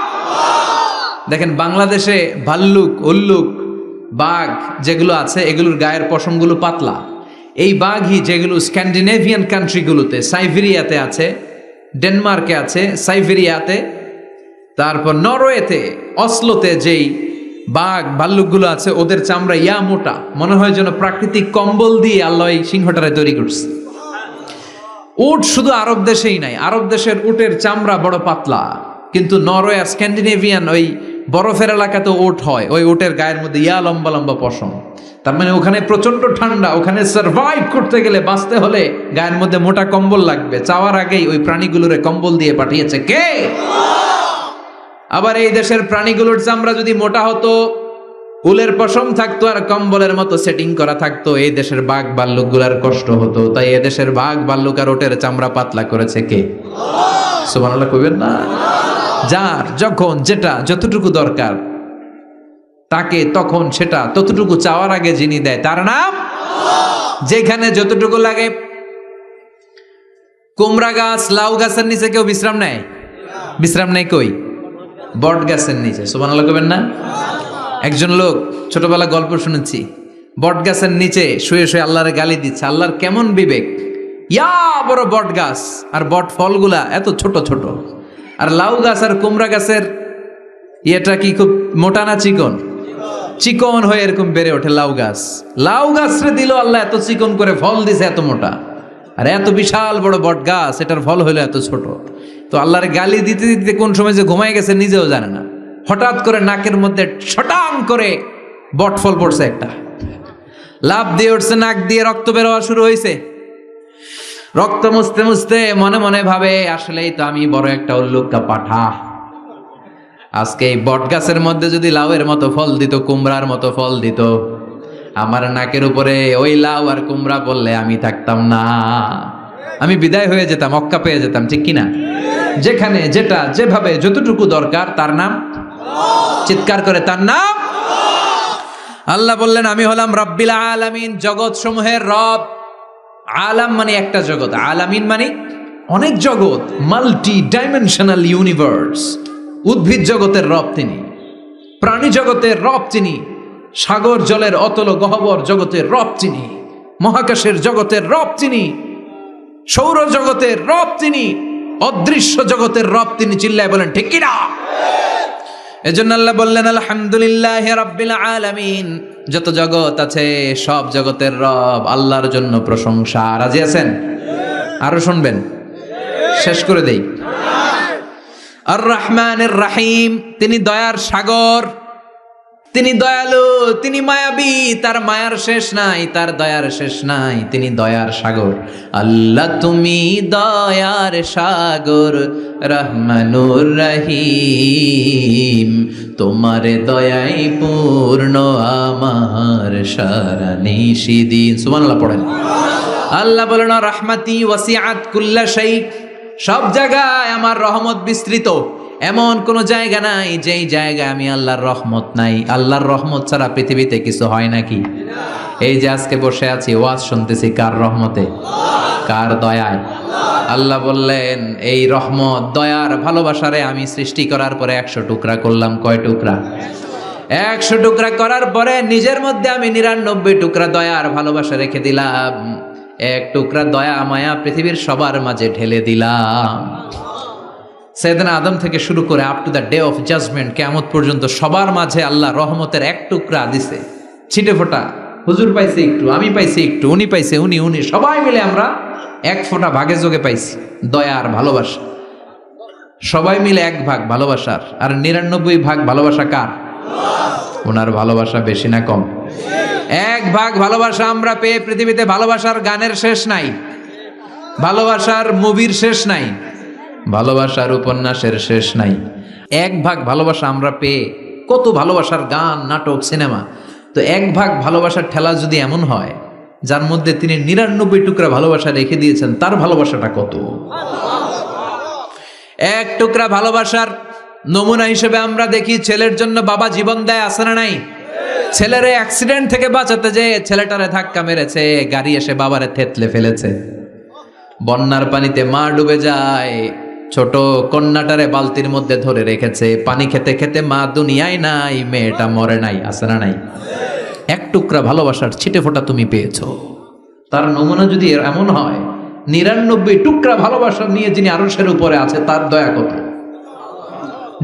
দেখেন বাংলাদেশে ভাল্লুক, উল্লুক, বাঘ যেগুলো আছে এগুলোর গায়ের পশমগুলো পাতলা। এই বাঘই যেগুলো স্ক্যান্ডিনেভিয়ান কান্ট্রিগুলোতে, সাইবেরিয়াতে আছে, ডেনমার্কে আছে, সাইবেরিয়াতে, তারপর নরওয়েতে, অসলোতে যেই বাঘ ভাল্লুকগুলো আছে ওদের চামড়া ইয়া মোটা, মনে হয় যেন প্রাকৃতিক কম্বল দিয়ে আল্লাহ এই সিংহটারে তৈরি করছে। উট শুধু আরব দেশেই নাই, আরব দেশের উটের চামড়া বড় পাতলা, কিন্তু নরওয়ে আর স্ক্যান্ডিনেভিয়ান ওই বরফের এলাকাতে উট হয়, ওই উটের গায়ের মধ্যে ইয়া লম্বা লম্বা পশম। তার মানে ওখানে প্রচন্ড ঠান্ডা, ওখানে সার্ভাইভ করতে গেলে, বাঁচতে হলে গায়ের মধ্যে মোটা কম্বল লাগবে। চাওয়ার আগেই ওই প্রাণীগুলোরে কম্বল দিয়ে পাঠিয়েছে কে? আবার এই দেশের প্রাণীগুলোর চামড়া যদি মোটা হতো, উলের পশম থাকতো আর কম্বলের মতো সেটিং করা থাকতো, এই দেশের বাঘ ভাল্লুকগুলার কষ্ট হতো। তাই এই দেশের বাঘ ভাল্লুক আর ওটের চামড়া পাতলা করেছে কে? সুবহানাল্লাহ কইবেন না? যার যখন যেটা যতটুকু দরকার তাকে তখন সেটা ততটুকু চাওয়ার আগে যিনি দেয় তার নাম। যেখানে যতটুকু লাগে। কুমড়া গাছ, লাউ গাছের নিচে কেউ বিশ্রাম নেয়? বিশ্রাম নেই কই? বট গাছের নিচে। সুবহানাল্লাহ কইবেন না? একজন লোক ছোটবেলা গল্প শুনেছি, বট গাছের নিচে শুয়ে শুয়ে আল্লাহর গালি দিচ্ছে। আল্লাহর কেমন বিবেক, ইয়া বড় বট গাছ আর বট ফলগুলা এত ছোট ছোট, আর লাউ গাছ আর কুমড়া গাছের ইয়েটা কি খুব মোটা না চিকন? চিকন হয়ে এরকম বেড়ে ওঠে লাউ গাছ। লাউ গাছরে দিল আল্লাহ এত চিকন করে, ফল দিছে এত মোটা। আর এত বিশাল বড় বট গাছ, এটার ফল হইলো এত ছোট। তো আল্লাহর গালি দিতে দিতে কোন সময় যে ঘুমাই গেছে নিজেও জানে না। হঠাৎ করে নাকের মধ্যে ছটাং করে বট ফল পড়ছে একটা, লাভ দিয়ে উঠছে, নাক দিয়ে রক্ত বের হওয়া শুরু হয়েছে। রক্ত মুছতে মুছতে মনে মনে ভাবে, আসলেই তো আমি বড় একটা উল্লুকা পাঠা। আজকে এই বট গাছের মধ্যে যদি লাউয়ের মতো ফল দিত, কুমড়ার মতো ফল দিত, আমার নাকের উপরে ওই লাউ আর কুমড়া পড়লে আমি থাকতাম না, আমি বিদায় হয়ে যেতাম, মক্কা পেয়ে যেতাম। ঠিক কিনা? যেখানে যেটা যেভাবে যতটুকু দরকার তার নাম। চিৎকার করে তার নাম। আল্লাহ বললেন আমি হলাম রব্বিল আলামিন, জগৎ সমূহের রব। আলাম মানে একটা জগৎ, আলামিন মানে অনেক জগৎ, মাল্টি ডাইমেনশনাল ইউনিভার্স। উদ্ভিদ জগতের রব তিনি, প্রাণী জগতের রব তিনি, সাগর জলের অতল গহ্বর জগতের রব তিনি, মহাকাশের জগতের রব তিনি, সৌর জগতের রব তিনি, অদৃশ্য জগতের রব তিনি। চিল্লায় বলেন ঠিক কিনা? এজন্য আল্লাহ বললেন আলহামদুলিল্লাহি রাব্বিল আলামিন। যত জগৎ আছে সব জগতের রব আল্লাহর জন্য প্রশংসা। রাজি আছেন? আরো শুনবেন? শেষ করে দেই। আর রহমানির রহিম, তিনি দয়ার সাগর, তিনি দয়ালু, তিনি মায়াবী, তার মায়ার শেষ নাই, তার দয়ার শেষ নাই, তিনি দয়ার সাগর। আল্লাহ তুমি দয়ার সাগর, রহমানুর রহিম, তোমার দয়াই পূর্ণ আমার সারা নিশিদিন। সুবহানাল্লাহ পড়েন। আল্লাহ বলেন রাহমাতি ওয়াসিআত কুল্লা শাই, সব জায়গায় আমার রহমত বিস্তৃত। এমন কোন জায়গা নাই যেই জায়গায় আমি আল্লাহর রহমত নাই। আল্লাহর রহমত ছাড়া পৃথিবীতে কিছু হয় নাকি? এই যে আজকে বসে আছি, ওয়াজ শুনতেছি, কার রহমতে? কার দয়ায়? আল্লাহ বললেন এই রহমত, দয়ার, ভালোবাসারে আমি সৃষ্টি করার পরে 100 টুকরা করলাম। কয় টুকরা? 100 টুকরা করার পরে নিজের মধ্যে আমি 99 টুকরা দয়ার ভালোবাসা রেখে দিলাম। 1 টুকরা দয়া মায়া পৃথিবীর সবার মাঝে ঢেলে দিলাম। সাইয়েদনা আদম থেকে শুরু করে up to the day of judgment, কিয়ামত পর্যন্ত সবার মাঝে আল্লাহ রহমতের 1 টুকরা দিছে, ছিটে ফোঁটা হুজুর পাইছে একটু, আমি পাইছি একটু, উনি পাইছে, উনি সবাই মিলে আমরা এক ফোঁটা ভাগে যোগে পাইছি দয়া আর ভালোবাসা। সবাই মিলে এক ভাগ ভালোবাসার, আর 99 ভাগ ভালোবাসা কার? ওনার ভালোবাসা বেশি না কম? এক ভাগ ভালোবাসা আমরা পেয়ে পৃথিবীতে ভালোবাসার গানের শেষ নাই, ভালোবাসার মুভির শেষ নাই, ভালোবাসার উপন্যাসের শেষ নাই। এক ভাগ ভালোবাসা আমরা পেয়ে কত ভালোবাসার গান, নাটক, সিনেমা। তো এক ভাগ ভালোবাসার ঠেলা যদি এমন হয় যার মধ্যে তিনি 99 টুকরা ভালোবাসা রেখে দিয়েছেন, তার ভালোবাসাটা কত? এক টুকরা ভালোবাসার নমুনা হিসেবে আমরা দেখি ছেলের জন্য বাবা জীবন দেয়, আছে না নাই? ছেলের অ্যাক্সিডেন্ট থেকে বাঁচাতে যে ছেলেটারে ধাক্কা মেরেছে, গাড়ি এসে বাবারে থেতলে ফেলেছে। বন্যার পানিতে মা ডুবে যায়, ছোট কন্যাটারে বালতির মধ্যে ধরে রেখেছে, পানি খেতে খেতে মা দুনিয়ায় নাই, মেয়েটা মরে নাই, আছে না নাই? এক টুকরা ভালোবাসার ছিটে ফোঁটা তুমি পেয়েছো। তার নমুনা যদি এমন হয়, 99 টুকরা ভালোবাসা নিয়ে যিনি আরশের উপরে আছে, তার দয়া কত?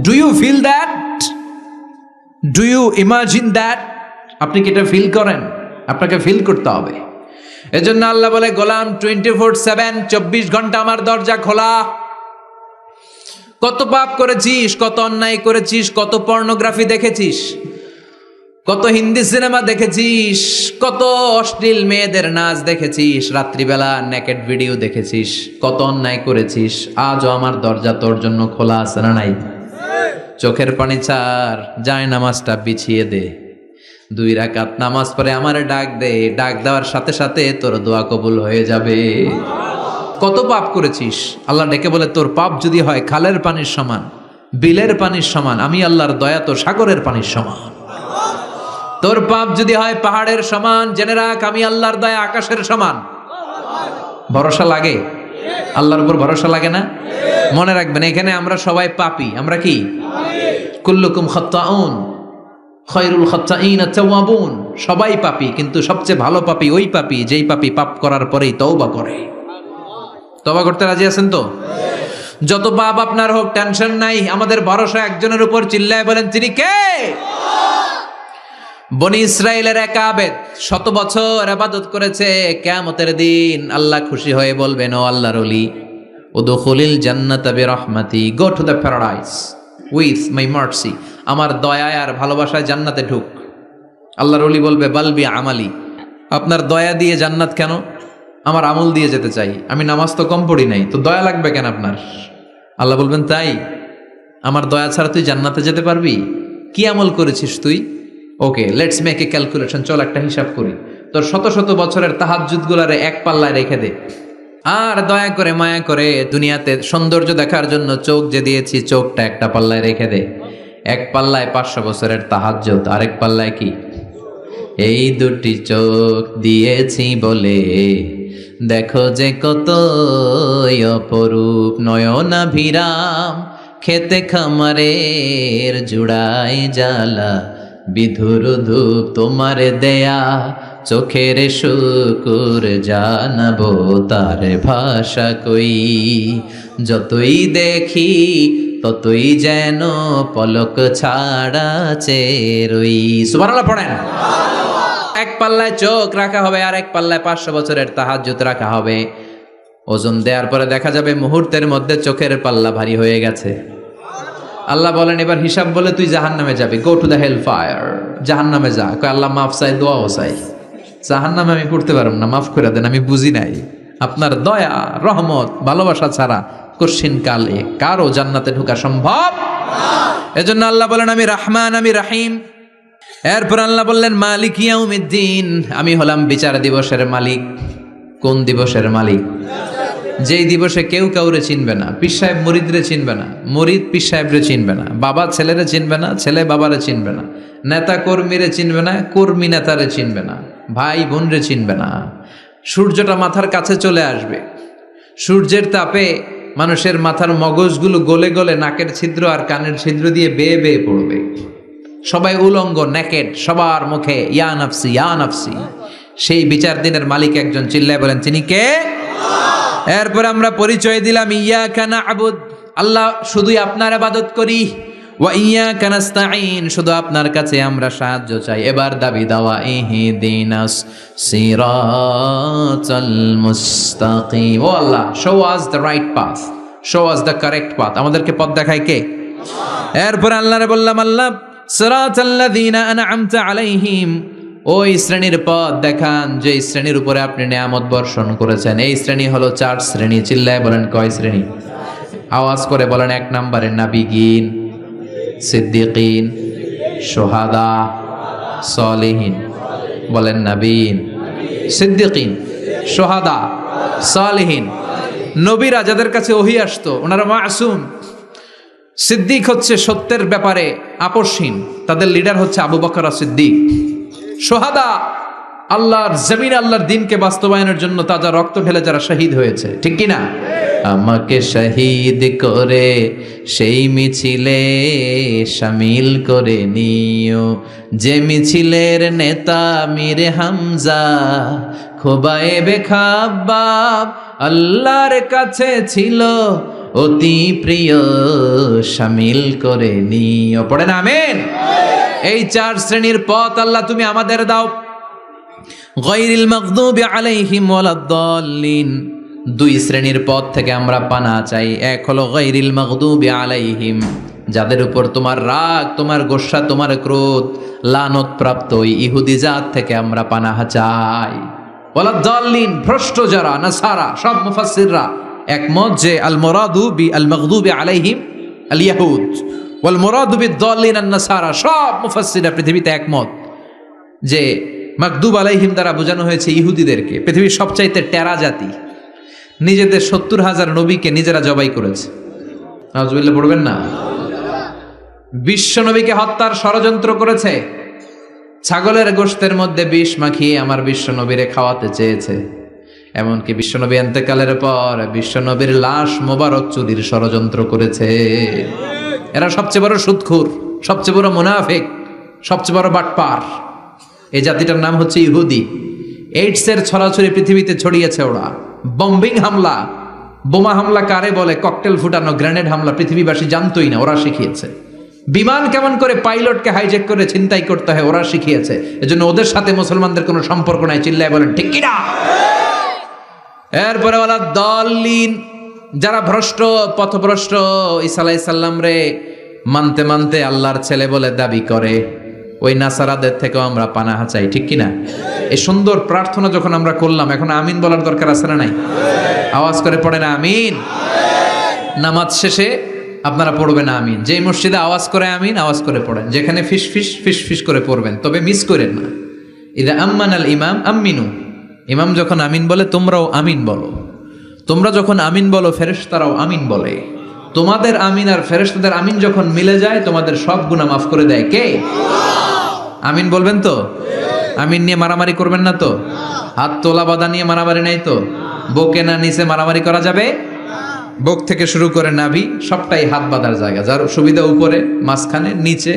Do you feel that? Do you imagine that? আপনি কি এটা ফিল করেন? আপনাকে ফিল করতে হবে। এজন্য আল্লাহ বলে, গোলাম 24/7, 24 ঘন্টা আমার দরজা খোলা। কত পাপ করেছিস, কত অন্যায় করেছিস, কত পর্নোগ্রাফি দেখেছিস, কত হিন্দি সিনেমা দেখেছিস, কত অশ্লীল মেয়েদের নাচ দেখেছিস, রাত্রিবেলা নেকেড ভিডিও দেখেছিস, কত অন্যায় করেছিস, আজও আমার দরজা তোর জন্য খোলা আছে না নাই? চোখের পানি ছাড়, যায় নামাজটা বিছিয়ে দে, 2 রাকাত নামাজ পড়ে আমারে ডাক দে, ডাক দেওয়ার সাথে সাথে তোর দোয়া কবুল হয়ে যাবে। কত পাপ করেছিস, আল্লাহ ডেকে বলে, তোর পাপ যদি হয় খালের পানির সমান, বিলের পানির সমান, আমি আল্লাহর দয়া তো সাগরের পানির সমান। তোর পাপ যদি হয় পাহাড়ের সমান, জেনে রাখ আমি আল্লাহর দয়া আকাশের সমান। ভরসা লাগে? আল্লাহর উপর ভরসা লাগে না? মনে রাখবেন, এখানে আমরা সবাই পাপী। আমরা কি? কুল্লুকুম খাত্তাউন খায়রুল খাত্তাইন আত-তাওয়াবুন। সবাই পাপী, কিন্তু সবচেয়ে ভালো পাপী ওই পাপী যেই পাপী পাপ করার পরেই তওবা করে। তওবা করতে রাজি আছেন তো? যত পাপ আপনার হোক, টেনশন নাই, আমাদের ভরসা একজনের উপর। চিল্লায় বলেন, তিনি কে? বনি ইসরাইলের এক আবেদ 100 বছর ইবাদত করেছে। কিয়ামতের দিন আল্লাহ খুশি হয়ে বলবেন, ও আল্লাহর ওলি, উদখুলিল জান্নাতা বিরহমাতি, go to the paradise with my mercy. আমার দয়া আর ভালোবাসায় জান্নাতে ঢুক। আল্লাহর ওলি বলবে, বালবি আমালি, আপনার দয়া দিয়ে জান্নাত কেন? আমার আমল দিয়ে যেতে চাই, আমি নামাজ তো কম পড়ি নাই, তো দয়া লাগবে কেন আপনার? আল্লাহ বলবেন, তাই? আমার দয়া ছাড়া তুই জান্নাতে যেতে পারবি? কি আমল করেছিস তুই? ওকে, লেটস মেক এ ক্যালকুলেশন, চল একটা হিসাব করি। তোর শত শত বছরের তাহাজ্জুদ গুলারে এক পাল্লায় রেখে দে, আর দয়া করে মায়া করে দুনিয়াতে সৌন্দর্য দেখার জন্য চোখ যে দিয়েছি, চোখটা একটা পাল্লায় রেখে দে। এক পাল্লায় 500 বছরের তাহাজ্জুদ, আরেক পাল্লায় কি? এই দুটি চোখ দিয়েছি বলে দেখো যে কত অপরূপ, নয়নাভিরাম খেতে খামারের জুড়ায় জ্বালা, বিধুর ধূপ তোমার দেয়া চোখের শুকুর, জানাবো তার ভাষা কই, যতই দেখি ততই যেন পলক ছাড়া চেরই। সুবহানাল্লাহ পড়েন। এক পাল্লায় চোখ রাখা হবে, আর এক পাল্লায় 500 বছরের তাহাজ্জুদ রাখা হবে। ওজন দেওয়ার পরে দেখা যাবে মুহূর্তের মধ্যে চোখের পাল্লা ভারী হয়ে গেছে। আল্লাহ বলেন, এবার হিসাব বলে তুই জাহান্নামে যাবি, go to the hell fire, জাহান্নামে যা। কয় আল্লাহ মাফ চাই, দোয়াও চাই, জাহান্নামে আমি পড়তে পারব না, মাফ করে দেন, আমি বুঝি নাই। আপনার দয়া, রহমত, ভালোবাসা ছাড়া কশিন কালে কারো জান্নাতে ঢোকা সম্ভব? এজন্য আল্লাহ বলেন, আমি রহমান, আমি রহিম। এরপর আল্লাহ বললেন, মালিক ইয়াউমিদ্দিন, আমি হলাম বিচার দিবসের মালিক। কোন দিবসের মালিক? যেই দিবসে কেউ কাউরে চিনবে না, পীর সাহেব মুরিদরে চিনবে না, মুরিদ পীর সাহেবরে চিনবে না, বাবা ছেলেরে চিনবে না, ছেলে বাবারে চিনবে না, নেতা কর্মীরে চিনবে না, কর্মী নেতারে চিনবে না, ভাই বোনরে চিনবে না। সূর্যটা মাথার কাছে চলে আসবে, সূর্যের তাপে মানুষের মাথার মগজগুলো গলে গলে নাকের ছিদ্র আর কানের ছিদ্র দিয়ে বেয়ে বেয়ে পড়বে। সবাই উলঙ্গ, নেকেড, সবার মুখে ইয়া নাফসি ইয়া নাফসি। সেই বিচার দিনের মালিক একজন, চিল্লায় বলেন, তিনি কে? এরপর আমরা পরিচয় দিলাম, ইয়াকা না'বুদ, আল্লাহ শুধুই আপনার ইবাদত করি, ওয়া ইয়াকা নাস্তাঈন, শুধু আপনার কাছে আমরা সাহায্য চাই। এবার দাবি দাওয়া, ইহদিনাস সিরাতাল মুস্তাকিম, ও আল্লাহ show us the right path, show us the correct path, আমাদেরকে পথ দেখায় কে? এরপর আল্লাহরে বললাম, আল্লাহ সিরাতাল্লাযীনা আন'আমতা আলাইহিম, ওই শ্রেণীর পথ দেখান যে শ্রেণীর উপরে আপনি নিয়ামত বর্ষণ করেছেন। এই শ্রেণী হলো 4 শ্রেণী। চিল্লায় বলেন কয় শ্রেণী? আওয়াজ করে বলেন। 1 নম্বরে নাবিগিন, সিদ্দিকিন, শুহাদা, সালিহিন। বলেন নাবিয়িন, সিদ্দিকিন, শুহাদা, সালিহিন। নবীরা যাদের কাছে ওহী আসতো ওনারা মাসুম। সিদ্দিক হচ্ছে সত্যের ব্যাপারে আপোষহীন, তাদের লিডার হচ্ছে আবু বকর সিদ্দিক। শুহাদা আল্লাহর জমিনে আল্লাহর দ্বীনকে বাস্তবায়নের জন্য তাজা রক্ত ঢেলে যারা শহীদ হয়েছে, ঠিক কি না? আমাকে শহীদ করে সেই মিছিলে শামিল করে নিও, যে মিছিলের নেতা মীর হামজা খোবায়েবে খাব্বাব আল্লাহর কাছে ছিল অতি প্রিয়, শামিল করে নিও। পড়েন আমিন। এই 4 শ্রেণীর পথ আল্লাহ তুমি আমাদের দাও। গায়রিল মাগদুবি আলাইহিম ওয়ালাদ-দাল্লিন, 2 শ্রেণীর পথ থেকে আমরা পানা চাই। এক হলো গায়রিল মাগদুবি আলাইহিম, যাদের উপর তোমার রাগ, তোমার গোসা, তোমার ক্রোধ, লানত প্রাপ্ত ওই ইহুদি জাত থেকে আমরা পানাহ চাই। ওয়ালাদ-দাল্লিন, ভ্রষ্ট যারা নাসারা, সব মুফাসসিররা একমত যে আল মুরাদু বি আল মাগদুবি আলাইহিম আল ইয়াহুদ ওয়াল মুরাদু বিদ-দাল্লিন আন-নাসারা। সব মুফাসসিররা পৃথিবীতে একমত যে মাগদুব আলাইহিম দ্বারা বোঝানো হয়েছে ইহুদিদেরকে। পৃথিবীর সবচাইতে টেরা জাতি, নিজেদের 70,000 নবীকে নিজেরা জবাই করেছে। নাউজুবিল্লাহ পড়বেন না? বিশ্ব নবীকে হত্যার ষড়যন্ত্র করেছে। ছাগলের গোশতের মধ্যে বিষ মাখিয়ে আমার বিশ্ব নবীরে খাওয়াতে চেয়েছে। এমনকি বিশ্বনবী ইন্তেকালের পর বিশ্বনবীর লাশ মোবারক চুরির ষড়যন্ত্র করেছে। এরা সবচেয়ে বড় সুদখোর, সবচেয়ে বড় মুনাফিক, সবচেয়ে বড় বাটপার। এই জাতিটার নাম হচ্ছে ইহুদি। এইডসের ছড়াছড়ি পৃথিবীতে ছড়িয়েছে ওরা। বম্বিং হামলা, বোমা হামলা কারে বলে, ককটেল ফুটানো, গ্রেনেড হামলা পৃথিবীবাসী জানতোই না, ওরা শিখিয়েছে। বিমান কেমন করে পাইলটকে হাইজ্যাক করে ছিনতাই করতে হয় ওরা শিখিয়েছে। এজন্য ওদের সাথে মুসলমানদের কোনো সম্পর্ক নাই। চিল্লায় বলেন ঠিক কিনা? এরপরে ওয়ালাদ-দাল্লিন, যারা ভ্রষ্ট, পথভ্রষ্ট, ঈসা আলাইহিস সালাম রে মানতে মানতে আল্লাহর ছেলে বলে দাবি করে, ওই নাসারাদের থেকেও আমরা পানাহা চাই, ঠিক কিনা? এই সুন্দর প্রার্থনা যখন আমরা করলাম, এখন আমিন বলার দরকার আছে না নাই? আওয়াজ করে পড়েন আমিন। নামাজ শেষে আপনারা পড়বেন আমিন। যেই মসজিদে আওয়াজ করে আমিন, আওয়াজ করে পড়েন। যেখানে ফিস ফিস ফিস ফিস করে পড়বেন, তবে মিস করেন না। ইদা আম্মানাল ইমাম আমিনু, ইমাম যখন আমিন বলে তোমরাও আমিন বলো। তোমরা যখন আমিন বলো ফেরেশতারাও আমিন বলে। তোমাদের আমিন আর ফেরেশতাদের আমিন যখন মিলে যায় তোমাদের সব গুনাহ মাফ করে দেয় কে? আমিন বলবেন তো? আমিন নিয়ে মারামারি করবেন না তো? হাত তোলা বাঁধা নিয়ে মারামারি নাই তো? বুকে না নিচে মারামারি করা যাবে? বুক থেকে শুরু করে নাভি সবটাই হাত বাঁধার জায়গা। যার সুবিধা উপরে, মাঝখানে, নিচে,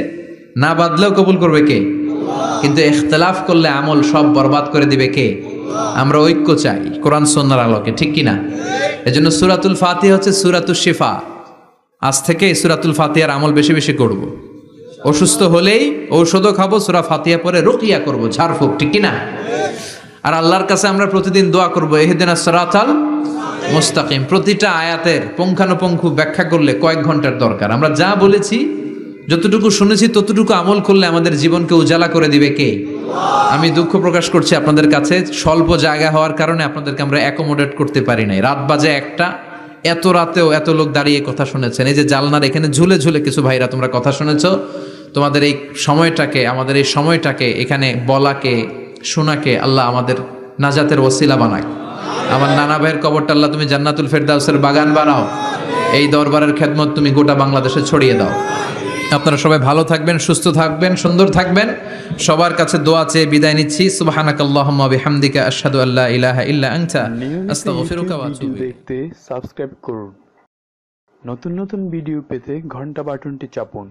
না বাঁধলেও কবুল করবে কে? কিন্তু ইখতিলাফ করলে আমল সব বরবাদ করে দিবে কে? আমরা ঐক্য চাই কোরআন সুন্নাহর আলোকে, ঠিক কিনা? এজন্য সূরাতুল ফাতিহা হচ্ছে সূরাতুশ শিফা। আজ থেকে সূরাতুল ফাতিহার আমল বেশি বেশি করব। অসুস্থ হলেই ঔষধও খাবো, সূরা ফাতিহা পরে রুকিয়া করব, ঝাড়ফুঁক, ঠিক কিনা? আর আল্লাহর কাছে আমরা প্রতিদিন দোয়া করব, ইহদিনাস সিরাতাল মুস্তাকিম। প্রতিটা আয়াতের পুঙ্খানুপুঙ্খ ব্যাখ্যা করলে কয়েক ঘন্টার দরকার। আমরা যা বলেছি, যতটুকু শুনেছি ততটুকু আমল করলে আমাদের জীবনকে উজালা করে দিবে কে? আমি দুঃখ প্রকাশ করছি আপনাদের কাছে, স্বল্প জায়গা হওয়ার কারণে আপনাদেরকে আমরা অ্যাকোমোডেট করতে পারি নাই। রাত বাজে 1টা, এত রাতেও এত লোক দাঁড়িয়ে কথা শুনেছেন। এই যে জালনার এখানে ঝুলে ঝুলে কিছু ভাইরা তোমরা কথা শুনেছ। তোমাদের এই সময়টাকে, আমাদের এই সময়টাকে এখানে বলাকে, শোনাকে আল্লাহ আমাদের নাজাতের ওসিলা বানাক। আমার নানা ভাইয়ের কবরটা আল্লাহ তুমি জান্নাতুল ফেরদাউসের বাগান বানাও। এই দরবারের খেদমত তুমি গোটা বাংলাদেশে ছড়িয়ে দাও। আপনারা সবাই ভালো থাকবেন, সুস্থ থাকবেন, সুন্দর থাকবেন। সবার কাছে দোয়া চেয়ে বিদায় নিচ্ছি। সুবহানাকাল্লাহুম্মা বিহামদিকা আশহাদু আল্লা ইলাহা ইল্লা আনতা আস্তাগফিরুকা ওয়া আতুবু ইলাইক। দেখতে সাবস্ক্রাইব করুন। নতুন নতুন ভিডিও পেতে ঘন্টা বাটনটি চাপুন।